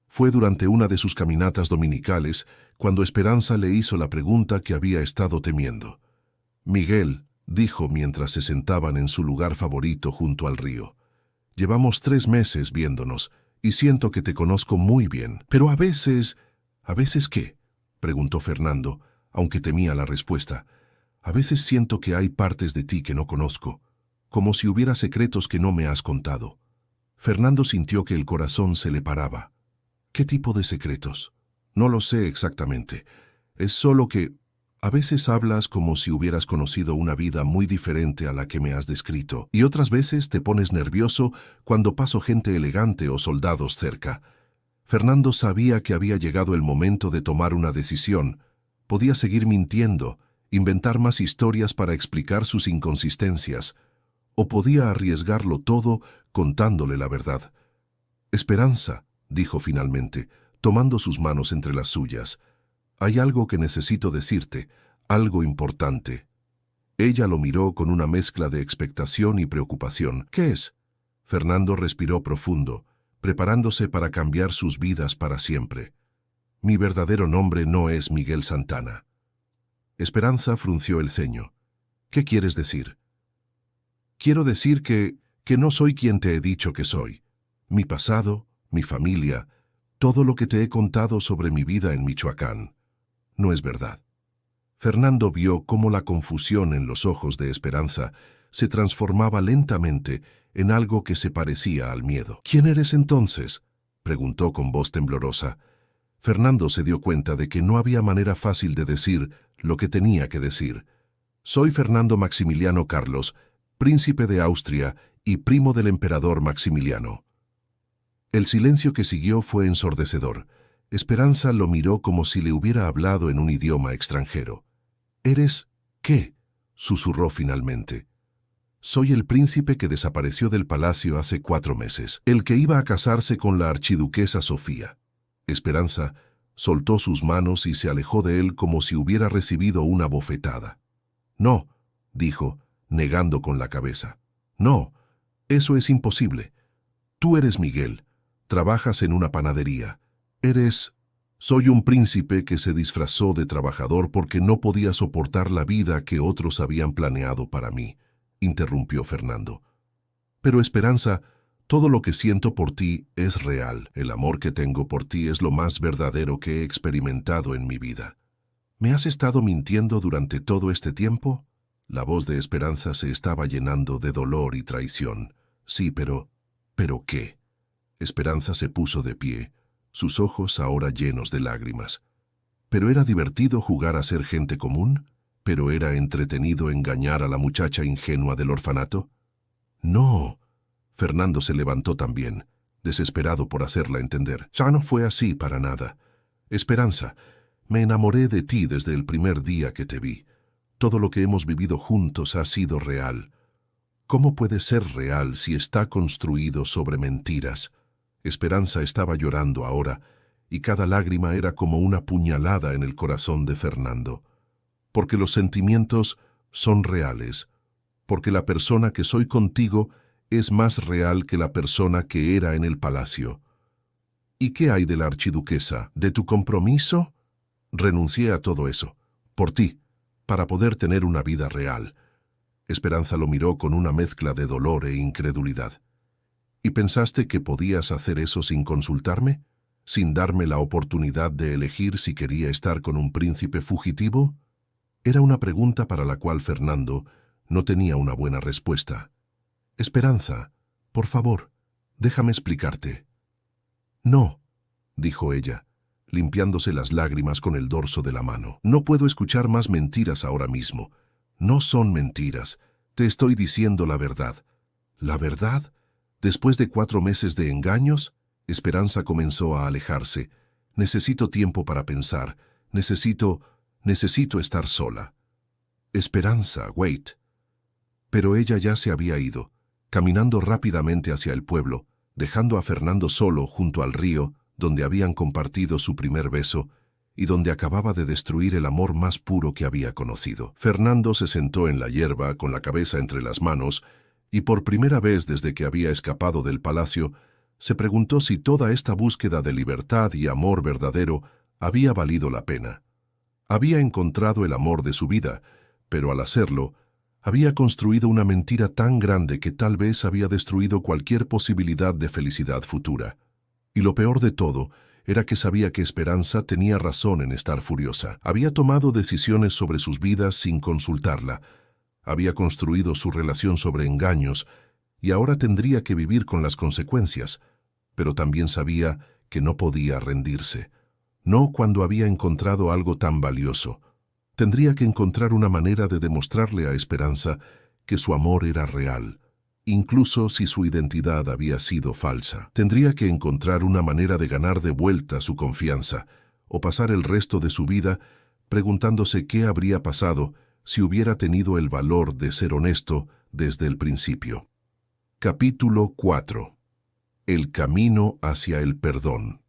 S1: Fue durante una de sus caminatas dominicales cuando Esperanza le hizo la pregunta que había estado temiendo. Miguel, dijo mientras se sentaban en su lugar favorito junto al río, llevamos 3 meses viéndonos y siento que te conozco muy bien. Pero a veces... ¿A veces qué?, preguntó Fernando, aunque temía la respuesta. A veces siento que hay partes de ti que no conozco, como si hubiera secretos que no me has contado. Fernando sintió que el corazón se le paraba. ¿Qué tipo de secretos? No lo sé exactamente. Es solo que a veces hablas como si hubieras conocido una vida muy diferente a la que me has descrito, y otras veces te pones nervioso cuando paso gente elegante o soldados cerca. Fernando sabía que había llegado el momento de tomar una decisión. Podía seguir mintiendo, inventar más historias para explicar sus inconsistencias, o podía arriesgarlo todo contándole la verdad. Esperanza, dijo finalmente, tomando sus manos entre las suyas. Hay algo que necesito decirte, algo importante. Ella lo miró con una mezcla de expectación y preocupación. ¿Qué es? Fernando respiró profundo, preparándose para cambiar sus vidas para siempre. Mi verdadero nombre no es Miguel Santana. Esperanza frunció el ceño. ¿Qué quieres decir? Quiero decir que no soy quien te he dicho que soy. Mi pasado, mi familia, todo lo que te he contado sobre mi vida en Michoacán, no es verdad. Fernando vio cómo la confusión en los ojos de Esperanza se transformaba lentamente en algo que se parecía al miedo. ¿Quién eres entonces?, preguntó con voz temblorosa. Fernando se dio cuenta de que no había manera fácil de decir lo que tenía que decir. Soy Fernando Maximiliano Carlos, príncipe de Austria y primo del emperador Maximiliano. El silencio que siguió fue ensordecedor. Esperanza lo miró como si le hubiera hablado en un idioma extranjero. ¿Eres qué?, susurró finalmente. Soy el príncipe que desapareció del palacio hace 4 meses, el que iba a casarse con la archiduquesa Sofía. Esperanza soltó sus manos y se alejó de él como si hubiera recibido una bofetada. No, dijo, negando con la cabeza. No, eso es imposible. Tú eres Miguel, trabajas en una panadería. Soy un príncipe que se disfrazó de trabajador porque no podía soportar la vida que otros habían planeado para mí, interrumpió Fernando. Pero Esperanza, todo lo que siento por ti es real. El amor que tengo por ti es lo más verdadero que he experimentado en mi vida. ¿Me has estado mintiendo durante todo este tiempo? La voz de Esperanza se estaba llenando de dolor y traición. Sí, ¿pero qué? Esperanza se puso de pie, sus ojos ahora llenos de lágrimas. ¿Pero era divertido jugar a ser gente común? ¿Pero era entretenido engañar a la muchacha ingenua del orfanato? No. Fernando se levantó también, desesperado por hacerla entender. Ya no fue así para nada. Esperanza, me enamoré de ti desde el primer día que te vi. Todo lo que hemos vivido juntos ha sido real. ¿Cómo puede ser real si está construido sobre mentiras? Esperanza estaba llorando ahora, y cada lágrima era como una puñalada en el corazón de Fernando. Porque los sentimientos son reales, porque la persona que soy contigo es más real que la persona que era en el palacio. ¿Y qué hay de la archiduquesa? ¿De tu compromiso? Renuncié a todo eso, por ti, para poder tener una vida real. Esperanza lo miró con una mezcla de dolor e incredulidad. ¿Y pensaste que podías hacer eso sin consultarme? ¿Sin darme la oportunidad de elegir si quería estar con un príncipe fugitivo? Era una pregunta para la cual Fernando no tenía una buena respuesta. Esperanza, por favor, déjame explicarte. No, dijo ella, limpiándose las lágrimas con el dorso de la mano. No puedo escuchar más mentiras ahora mismo. No son mentiras. Te estoy diciendo la verdad. ¿La verdad? Después de 4 meses de engaños, Esperanza comenzó a alejarse. Necesito tiempo para pensar. Necesito estar sola. Esperanza, wait. Pero ella ya se había ido, caminando rápidamente hacia el pueblo, dejando a Fernando solo junto al río, donde habían compartido su primer beso y donde acababa de destruir el amor más puro que había conocido. Fernando se sentó en la hierba con la cabeza entre las manos y por primera vez desde que había escapado del palacio, se preguntó si toda esta búsqueda de libertad y amor verdadero había valido la pena. Había encontrado el amor de su vida, pero al hacerlo, había construido una mentira tan grande que tal vez había destruido cualquier posibilidad de felicidad futura. Y lo peor de todo era que sabía que Esperanza tenía razón en estar furiosa. Había tomado decisiones sobre sus vidas sin consultarla. Había construido su relación sobre engaños y ahora tendría que vivir con las consecuencias, pero también sabía que no podía rendirse. No cuando había encontrado algo tan valioso. Tendría que encontrar una manera de demostrarle a Esperanza que su amor era real, incluso si su identidad había sido falsa. Tendría que encontrar una manera de ganar de vuelta su confianza, o pasar el resto de su vida preguntándose qué habría pasado si hubiera tenido el valor de ser honesto desde el principio. Capítulo 4. El camino hacia el perdón.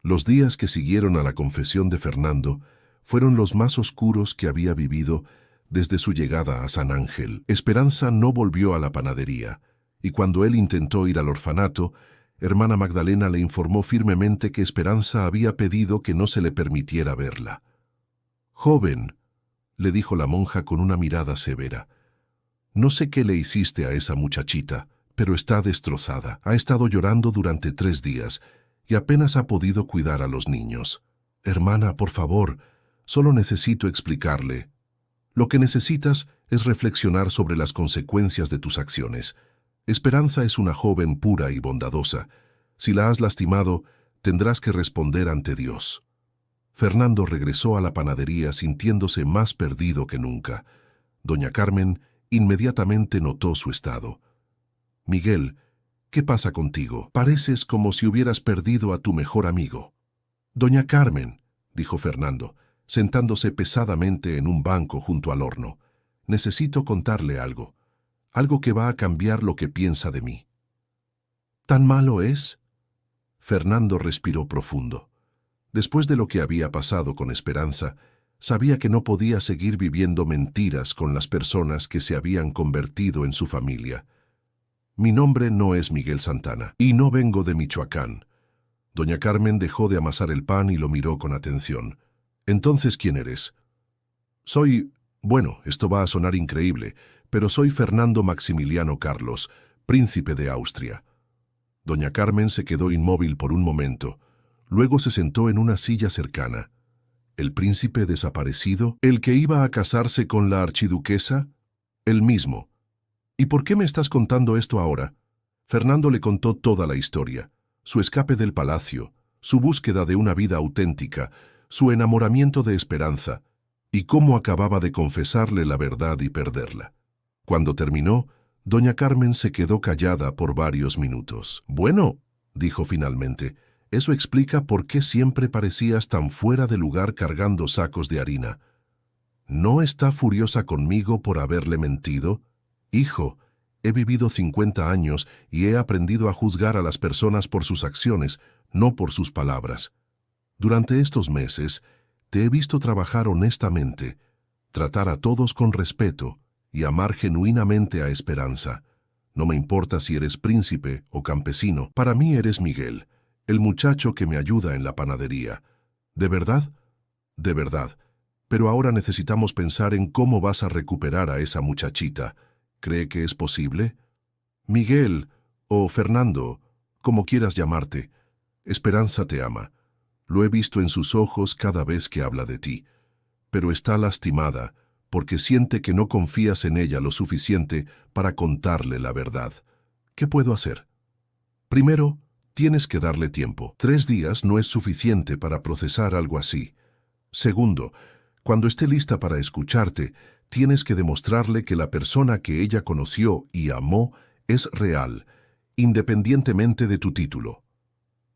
S1: Los días que siguieron a la confesión de Fernando fueron los más oscuros que había vivido desde su llegada a San Ángel. Esperanza no volvió a la panadería, y cuando él intentó ir al orfanato, hermana Magdalena le informó firmemente que Esperanza había pedido que no se le permitiera verla. «Joven», le dijo la monja con una mirada severa, «no sé qué le hiciste a esa muchachita, pero está destrozada. Ha estado llorando durante 3 días y apenas ha podido cuidar a los niños. Hermana, por favor, solo necesito explicarle. Lo que necesitas es reflexionar sobre las consecuencias de tus acciones. Esperanza es una joven pura y bondadosa. Si la has lastimado, tendrás que responder ante Dios». Fernando regresó a la panadería sintiéndose más perdido que nunca. Doña Carmen inmediatamente notó su estado. «Miguel, ¿qué pasa contigo? Pareces como si hubieras perdido a tu mejor amigo». «Doña Carmen», dijo Fernando, sentándose pesadamente en un banco junto al horno, «necesito contarle algo que va a cambiar lo que piensa de mí». «¿Tan malo es?» Fernando respiró profundo. Después de lo que había pasado con Esperanza, sabía que no podía seguir viviendo mentiras con las personas que se habían convertido en su familia. «Mi nombre no es Miguel Santana, y no vengo de Michoacán». Doña Carmen dejó de amasar el pan y lo miró con atención. «Entonces, ¿quién eres?» Bueno, esto va a sonar increíble, pero soy Fernando Maximiliano Carlos, príncipe de Austria». Doña Carmen se quedó inmóvil por un momento. Luego se sentó en una silla cercana. «¿El príncipe desaparecido? ¿El que iba a casarse con la archiduquesa?» «El mismo». «¿Y por qué me estás contando esto ahora?» Fernando le contó toda la historia, su escape del palacio, su búsqueda de una vida auténtica, su enamoramiento de Esperanza, y cómo acababa de confesarle la verdad y perderla. Cuando terminó, doña Carmen se quedó callada por varios minutos. «Bueno», dijo finalmente, «eso explica por qué siempre parecías tan fuera de lugar cargando sacos de harina. ¿No está furiosa conmigo por haberle mentido? Hijo, he vivido 50 años y he aprendido a juzgar a las personas por sus acciones, no por sus palabras. Durante estos meses, te he visto trabajar honestamente, tratar a todos con respeto y amar genuinamente a Esperanza. No me importa si eres príncipe o campesino, para mí eres Miguel, el muchacho que me ayuda en la panadería. ¿De verdad? De verdad. Pero ahora necesitamos pensar en cómo vas a recuperar a esa muchachita. ¿Cree que es posible?» «Miguel, o Fernando, como quieras llamarte, Esperanza te ama. Lo he visto en sus ojos cada vez que habla de ti. Pero está lastimada porque siente que no confías en ella lo suficiente para contarle la verdad. ¿Qué puedo hacer? Primero, tienes que darle tiempo. 3 días no es suficiente para procesar algo así. Segundo, cuando esté lista para escucharte, tienes que demostrarle que la persona que ella conoció y amó es real, independientemente de tu título».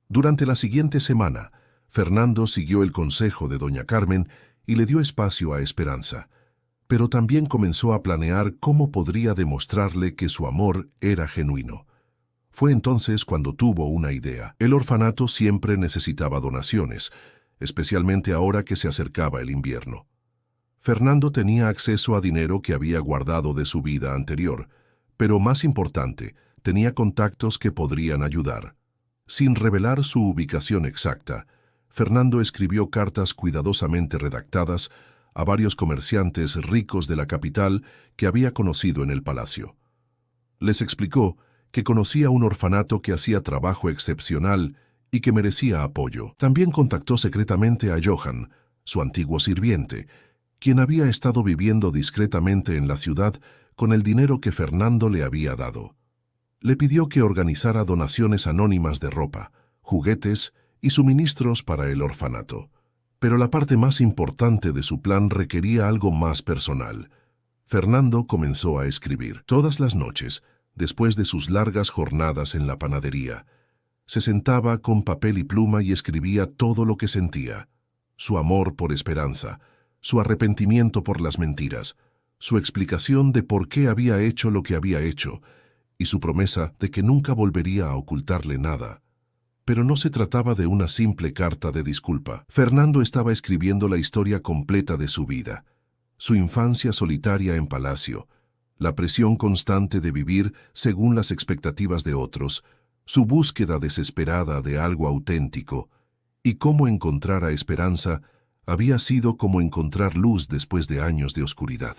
S1: Durante la siguiente semana, Fernando siguió el consejo de doña Carmen y le dio espacio a Esperanza, pero también comenzó a planear cómo podría demostrarle que su amor era genuino. Fue entonces cuando tuvo una idea. El orfanato siempre necesitaba donaciones, especialmente ahora que se acercaba el invierno. Fernando tenía acceso a dinero que había guardado de su vida anterior, pero más importante, tenía contactos que podrían ayudar. Sin revelar su ubicación exacta, Fernando escribió cartas cuidadosamente redactadas a varios comerciantes ricos de la capital que había conocido en el palacio. Les explicó que conocía un orfanato que hacía trabajo excepcional y que merecía apoyo. También contactó secretamente a Johann, su antiguo sirviente, quien había estado viviendo discretamente en la ciudad con el dinero que Fernando le había dado. Le pidió que organizara donaciones anónimas de ropa, juguetes y suministros para el orfanato. Pero la parte más importante de su plan requería algo más personal. Fernando comenzó a escribir. Todas las noches, después de sus largas jornadas en la panadería, se sentaba con papel y pluma y escribía todo lo que sentía: su amor por Esperanza, su arrepentimiento por las mentiras, su explicación de por qué había hecho lo que había hecho, y su promesa de que nunca volvería a ocultarle nada. Pero no se trataba de una simple carta de disculpa. Fernando estaba escribiendo la historia completa de su vida. su infancia solitaria en palacio, la presión constante de vivir según las expectativas de otros, su búsqueda desesperada de algo auténtico, y cómo encontrar a Esperanza había sido como encontrar luz después de años de oscuridad.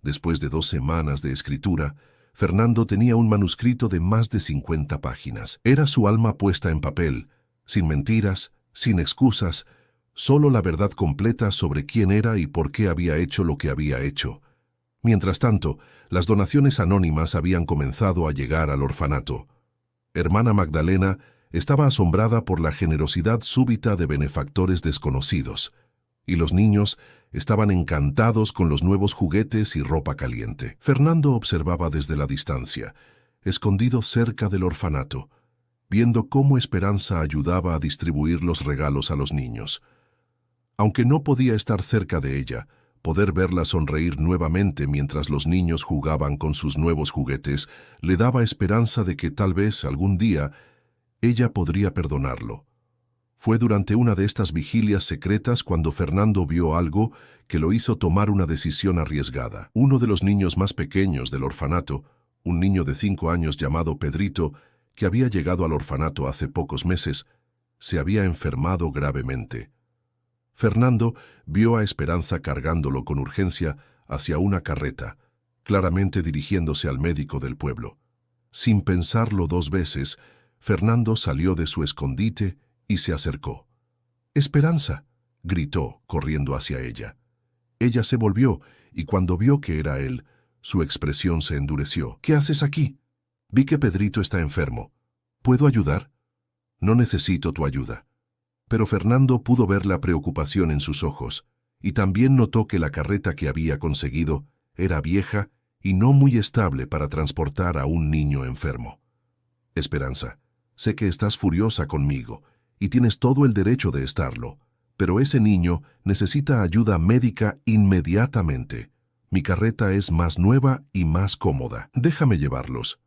S1: Después de 2 semanas de escritura, Fernando tenía un manuscrito de más de 50 páginas. Era su alma puesta en papel, sin mentiras, sin excusas, solo la verdad completa sobre quién era y por qué había hecho lo que había hecho. Mientras tanto, las donaciones anónimas habían comenzado a llegar al orfanato. Hermana Magdalena estaba asombrada por la generosidad súbita de benefactores desconocidos, y los niños estaban encantados con los nuevos juguetes y ropa caliente. Fernando observaba desde la distancia, escondido cerca del orfanato, viendo cómo Esperanza ayudaba a distribuir los regalos a los niños. Aunque no podía estar cerca de ella, poder verla sonreír nuevamente mientras los niños jugaban con sus nuevos juguetes le daba esperanza de que tal vez algún día ella podría perdonarlo. Fue durante una de estas vigilias secretas cuando Fernando vio algo que lo hizo tomar una decisión arriesgada. Uno de los niños más pequeños del orfanato, un niño de 5 años llamado Pedrito, que había llegado al orfanato hace pocos meses, se había enfermado gravemente. Fernando vio a Esperanza cargándolo con urgencia hacia una carreta, claramente dirigiéndose al médico del pueblo. Sin pensarlo 2 veces, Fernando salió de su escondite y se acercó. «¡Esperanza!», gritó, corriendo hacia ella. Ella se volvió y cuando vio que era él, su expresión se endureció. «¿Qué haces aquí? Vi que Pedrito está enfermo. ¿Puedo ayudar?» «No necesito tu ayuda». Pero Fernando pudo ver la preocupación en sus ojos, y también notó que la carreta que había conseguido era vieja y no muy estable para transportar a un niño enfermo. «Esperanza, sé que estás furiosa conmigo, y tienes todo el derecho de estarlo, pero ese niño necesita ayuda médica inmediatamente. Mi carreta es más nueva y más cómoda. Déjame llevarlos».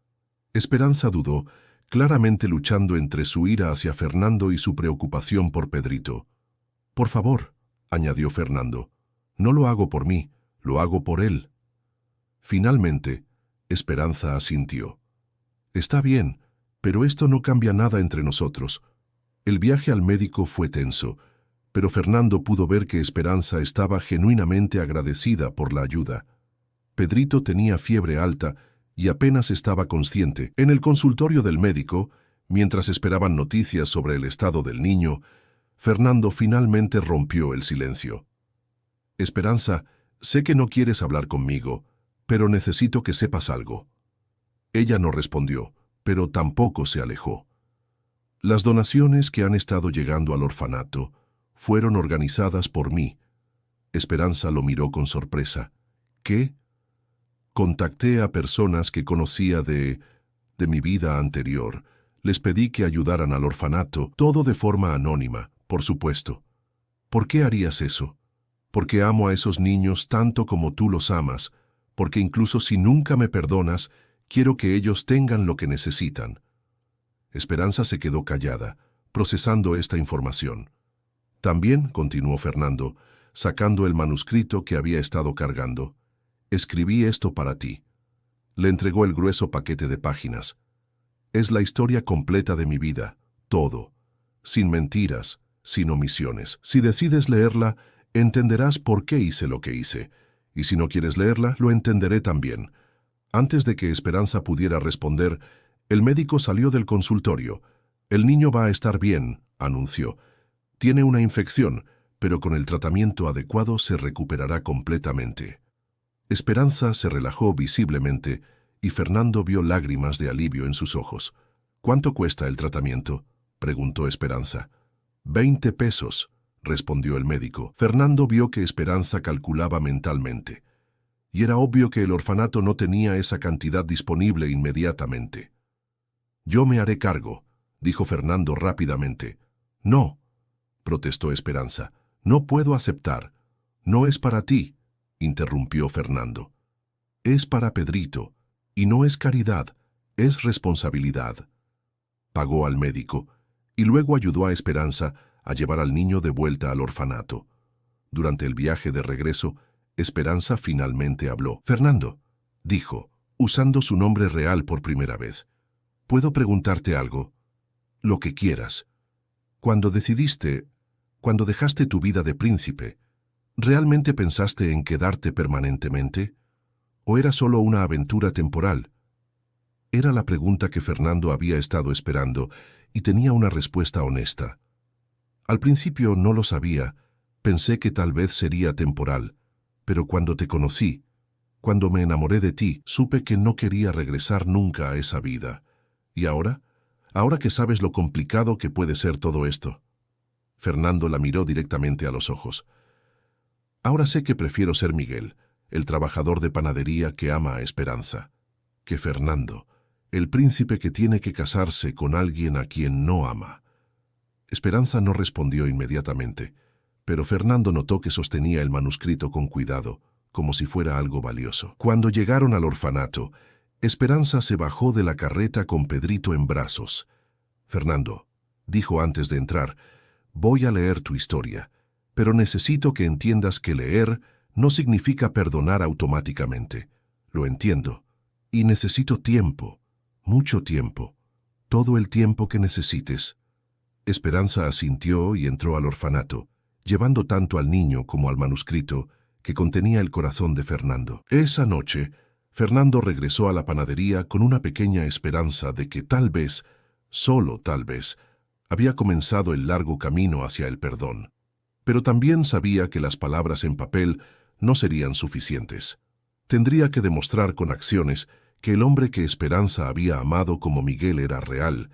S1: Esperanza dudó, claramente luchando entre su ira hacia Fernando y su preocupación por Pedrito. «Por favor», añadió Fernando, «no lo hago por mí, lo hago por él». Finalmente, Esperanza asintió. «Está bien, pero esto no cambia nada entre nosotros». El viaje al médico fue tenso, pero Fernando pudo ver que Esperanza estaba genuinamente agradecida por la ayuda. Pedrito tenía fiebre alta y apenas estaba consciente. En el consultorio del médico, mientras esperaban noticias sobre el estado del niño, Fernando finalmente rompió el silencio. «Esperanza, sé que no quieres hablar conmigo, pero necesito que sepas algo». Ella no respondió, pero tampoco se alejó. «Las donaciones que han estado llegando al orfanato fueron organizadas por mí». Esperanza lo miró con sorpresa. «¿Qué?» «Contacté a personas que conocía de mi vida anterior. Les pedí que ayudaran al orfanato, todo de forma anónima, por supuesto». «¿Por qué harías eso?» «Porque amo a esos niños tanto como tú los amas, porque incluso si nunca me perdonas, quiero que ellos tengan lo que necesitan». Esperanza se quedó callada, procesando esta información. «También», continuó Fernando, sacando el manuscrito que había estado cargando, «escribí esto para ti». Le entregó el grueso paquete de páginas. «Es la historia completa de mi vida, todo, sin mentiras, sin omisiones. Si decides leerla, entenderás por qué hice lo que hice, y si no quieres leerla, lo entenderé también». Antes de que Esperanza pudiera responder, el médico salió del consultorio. «El niño va a estar bien», anunció. «Tiene una infección, pero con el tratamiento adecuado se recuperará completamente». Esperanza se relajó visiblemente y Fernando vio lágrimas de alivio en sus ojos. «¿Cuánto cuesta el tratamiento?», preguntó Esperanza. «20 pesos», respondió el médico. Fernando vio que Esperanza calculaba mentalmente. Y era obvio que el orfanato no tenía esa cantidad disponible inmediatamente. «Yo me haré cargo», dijo Fernando rápidamente. «No», protestó Esperanza. «No puedo aceptar». «No es para ti», interrumpió Fernando. «Es para Pedrito, y no es caridad, es responsabilidad». Pagó al médico, y luego ayudó a Esperanza a llevar al niño de vuelta al orfanato. Durante el viaje de regreso, Esperanza finalmente habló. «Fernando», dijo, usando su nombre real por primera vez. «¿Puedo preguntarte algo? Lo que quieras. Cuando dejaste tu vida de príncipe, ¿realmente pensaste en quedarte permanentemente? ¿O era solo una aventura temporal?» Era la pregunta que Fernando había estado esperando y tenía una respuesta honesta. «Al principio no lo sabía, pensé que tal vez sería temporal, pero cuando te conocí, cuando me enamoré de ti, supe que no quería regresar nunca a esa vida. ¿Y ahora? Ahora que sabes lo complicado que puede ser todo esto». Fernando la miró directamente a los ojos. «Ahora sé que prefiero ser Miguel, el trabajador de panadería que ama a Esperanza, que Fernando, el príncipe que tiene que casarse con alguien a quien no ama». Esperanza no respondió inmediatamente, pero Fernando notó que sostenía el manuscrito con cuidado, como si fuera algo valioso. Cuando llegaron al orfanato, Esperanza se bajó de la carreta con Pedrito en brazos. «Fernando», dijo antes de entrar, «voy a leer tu historia, pero necesito que entiendas que leer no significa perdonar automáticamente. Lo entiendo. Y necesito tiempo, mucho tiempo, todo el tiempo que necesites». Esperanza asintió y entró al orfanato, llevando tanto al niño como al manuscrito que contenía el corazón de Fernando. Esa noche, Fernando regresó a la panadería con una pequeña esperanza de que tal vez, solo tal vez, había comenzado el largo camino hacia el perdón. Pero también sabía que las palabras en papel no serían suficientes. Tendría que demostrar con acciones que el hombre que Esperanza había amado como Miguel era real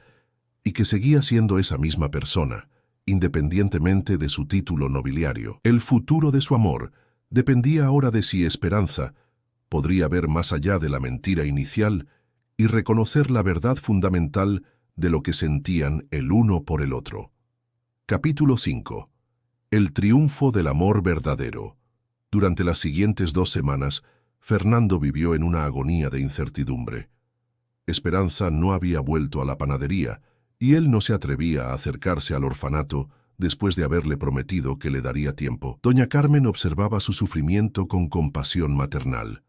S1: y que seguía siendo esa misma persona, independientemente de su título nobiliario. El futuro de su amor dependía ahora de si Esperanza podría ver más allá de la mentira inicial y reconocer la verdad fundamental de lo que sentían el uno por el otro. Capítulo 5. El triunfo del amor verdadero. Durante las siguientes 2 semanas, Fernando vivió en una agonía de incertidumbre. Esperanza no había vuelto a la panadería, y él no se atrevía a acercarse al orfanato después de haberle prometido que le daría tiempo. Doña Carmen observaba su sufrimiento con compasión maternal.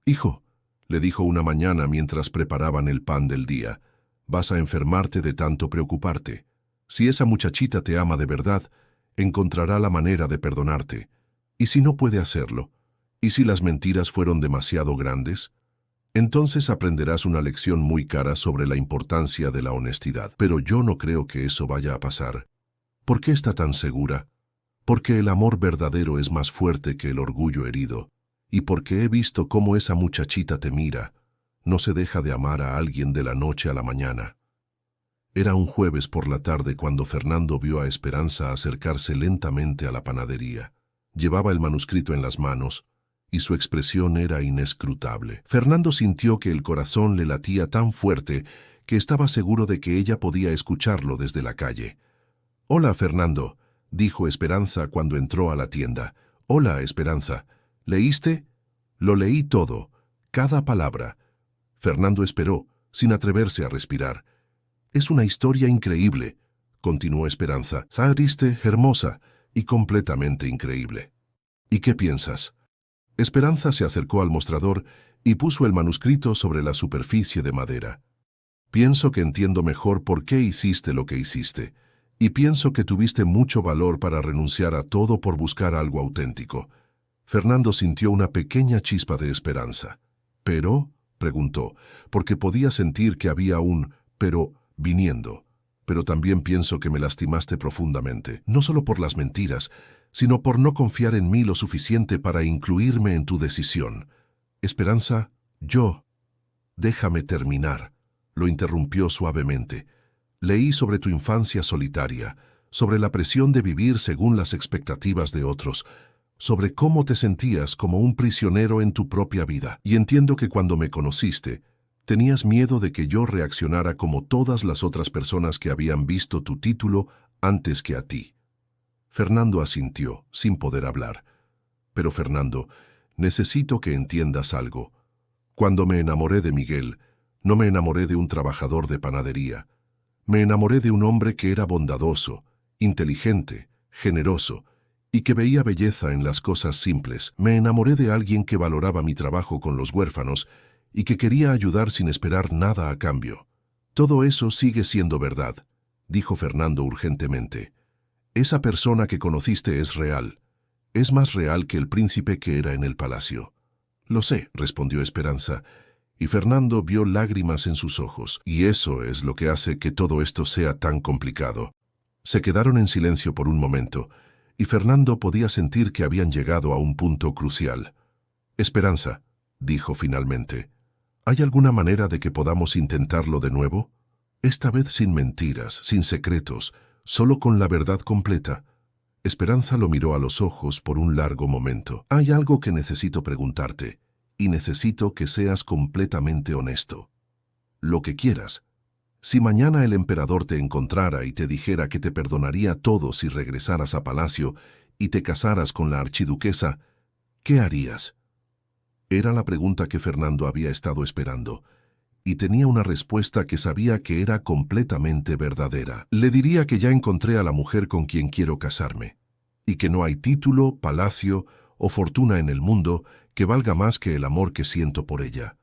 S1: «Hijo», le dijo una mañana mientras preparaban el pan del día, «vas a enfermarte de tanto preocuparte. Si esa muchachita te ama de verdad, encontrará la manera de perdonarte. ¿Y si no puede hacerlo? ¿Y si las mentiras fueron demasiado grandes? Entonces aprenderás una lección muy cara sobre la importancia de la honestidad. Pero yo no creo que eso vaya a pasar». «¿Por qué está tan segura?» «Porque el amor verdadero es más fuerte que el orgullo herido, y porque he visto cómo esa muchachita te mira. No se deja de amar a alguien de la noche a la mañana». Era un jueves por la tarde cuando Fernando vio a Esperanza acercarse lentamente a la panadería. Llevaba el manuscrito en las manos, y su expresión era inescrutable. Fernando sintió que el corazón le latía tan fuerte que estaba seguro de que ella podía escucharlo desde la calle. «Hola, Fernando», dijo Esperanza cuando entró a la tienda. «Hola, Esperanza. ¿Leíste?» «Lo leí todo, cada palabra». Fernando esperó, sin atreverse a respirar. «Es una historia increíble», continuó Esperanza. «Triste, hermosa y completamente increíble». «¿Y qué piensas?» Esperanza se acercó al mostrador y puso el manuscrito sobre la superficie de madera. «Pienso que entiendo mejor por qué hiciste lo que hiciste, y pienso que tuviste mucho valor para renunciar a todo por buscar algo auténtico». Fernando sintió una pequeña chispa de esperanza. «¿Pero?», preguntó, porque podía sentir que había un «pero» viniendo. «Pero también pienso que me lastimaste profundamente, no solo por las mentiras, sino por no confiar en mí lo suficiente para incluirme en tu decisión». «Esperanza, yo...» «Déjame terminar», lo interrumpió suavemente. «Leí sobre tu infancia solitaria, sobre la presión de vivir según las expectativas de otros, sobre cómo te sentías como un prisionero en tu propia vida. Y entiendo que cuando me conociste, tenías miedo de que yo reaccionara como todas las otras personas que habían visto tu título antes que a ti». Fernando asintió, sin poder hablar. «Pero Fernando, necesito que entiendas algo. Cuando me enamoré de Miguel, no me enamoré de un trabajador de panadería. Me enamoré de un hombre que era bondadoso, inteligente, generoso, y que veía belleza en las cosas simples. Me enamoré de alguien que valoraba mi trabajo con los huérfanos y que quería ayudar sin esperar nada a cambio. Todo eso sigue siendo verdad, dijo Fernando urgentemente. Esa persona que conociste es real. Es más real que el príncipe que era en el palacio. Lo sé, respondió Esperanza, y Fernando vio lágrimas en sus ojos, y eso es lo que hace que todo esto sea tan complicado. Se quedaron en silencio por un momento, y Fernando podía sentir que habían llegado a un punto crucial. Esperanza, dijo finalmente, ¿hay alguna manera de que podamos intentarlo de nuevo? Esta vez sin mentiras, sin secretos, solo con la verdad completa. Esperanza lo miró a los ojos por un largo momento. Hay algo que necesito preguntarte, y necesito que seas completamente honesto. Lo que quieras. Si mañana el emperador te encontrara y te dijera que te perdonaría todo si regresaras a palacio y te casaras con la archiduquesa, ¿qué harías? Era la pregunta que Fernando había estado esperando, y tenía una respuesta que sabía que era completamente verdadera. Le diría que ya encontré a la mujer con quien quiero casarme, y que no hay título, palacio o fortuna en el mundo que valga más que el amor que siento por ella.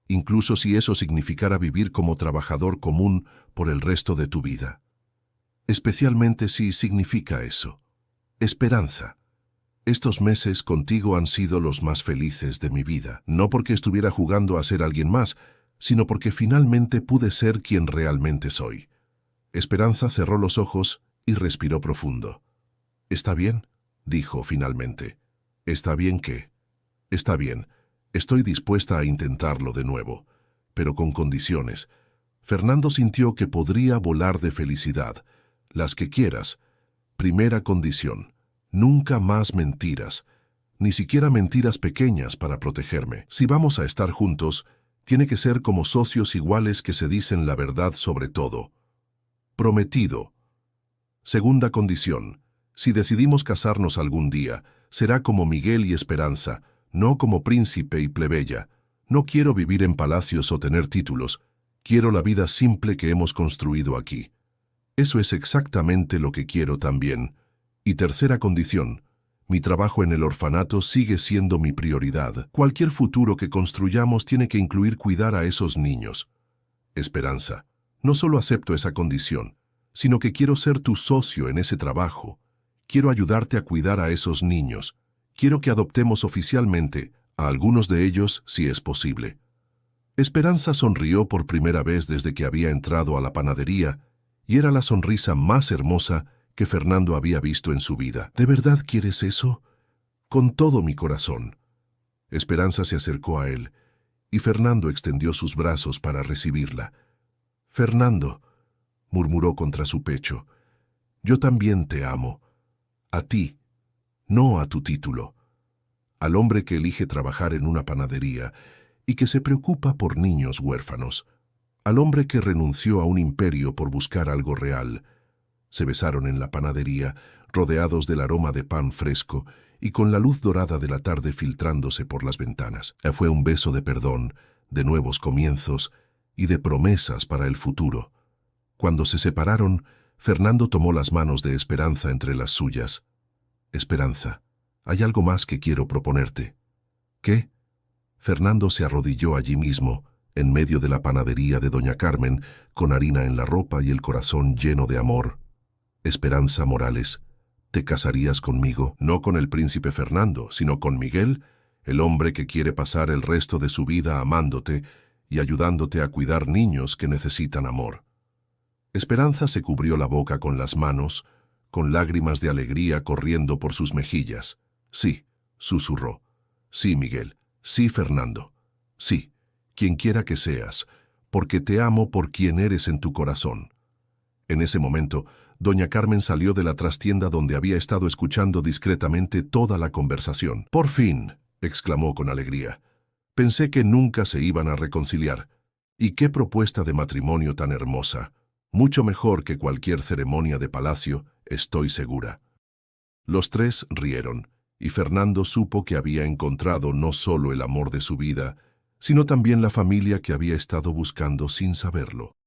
S1: Incluso si eso significara vivir como trabajador común por el resto de tu vida. Especialmente si significa eso. Esperanza. Estos meses contigo han sido los más felices de mi vida, no porque estuviera jugando a ser alguien más, sino porque finalmente pude ser quien realmente soy. Esperanza cerró los ojos y respiró profundo. «¿Está bien?», dijo finalmente. «¿Está bien qué?». «Está bien. Estoy dispuesta a intentarlo de nuevo, pero con condiciones». Fernando sintió que podría volar de felicidad. «Las que quieras. Primera condición. Nunca más mentiras. Ni siquiera mentiras pequeñas para protegerme. Si vamos a estar juntos, tiene que ser como socios iguales que se dicen la verdad sobre todo. Prometido. Segunda condición. Si decidimos casarnos algún día, será como Miguel y Esperanza, no como príncipe y plebeya. No quiero vivir en palacios o tener títulos. Quiero la vida simple que hemos construido aquí. Eso es exactamente lo que quiero también. Y tercera condición. Mi trabajo en el orfanato sigue siendo mi prioridad. Cualquier futuro que construyamos tiene que incluir cuidar a esos niños. Esperanza. No solo acepto esa condición, sino que quiero ser tu socio en ese trabajo. Quiero ayudarte a cuidar a esos niños. Quiero que adoptemos oficialmente a algunos de ellos si es posible. Esperanza sonrió por primera vez desde que había entrado a la panadería, y era la sonrisa más hermosa que Fernando había visto en su vida. ¿De verdad quieres eso? Con todo mi corazón. Esperanza se acercó a él, y Fernando extendió sus brazos para recibirla. «Fernando», murmuró contra su pecho, «yo también te amo. A ti, no a tu título. Al hombre que elige trabajar en una panadería y que se preocupa por niños huérfanos. Al hombre que renunció a un imperio por buscar algo real». Se besaron en la panadería, rodeados del aroma de pan fresco y con la luz dorada de la tarde filtrándose por las ventanas. Fue un beso de perdón, de nuevos comienzos y de promesas para el futuro. Cuando se separaron, Fernando tomó las manos de Esperanza entre las suyas. «Esperanza, hay algo más que quiero proponerte». «¿Qué?». Fernando se arrodilló allí mismo, en medio de la panadería de doña Carmen, con harina en la ropa y el corazón lleno de amor. «Esperanza Morales, ¿te casarías conmigo? No con el príncipe Fernando, sino con Miguel, el hombre que quiere pasar el resto de su vida amándote y ayudándote a cuidar niños que necesitan amor». Esperanza se cubrió la boca con las manos, con lágrimas de alegría corriendo por sus mejillas. «Sí», susurró. «Sí, Miguel. Sí, Fernando. Sí, quien quiera que seas, porque te amo por quien eres en tu corazón». En ese momento, doña Carmen salió de la trastienda donde había estado escuchando discretamente toda la conversación. «Por fin», exclamó con alegría. «Pensé que nunca se iban a reconciliar. Y qué propuesta de matrimonio tan hermosa. Mucho mejor que cualquier ceremonia de palacio, estoy segura». Los tres rieron, y Fernando supo que había encontrado no solo el amor de su vida, sino también la familia que había estado buscando sin saberlo.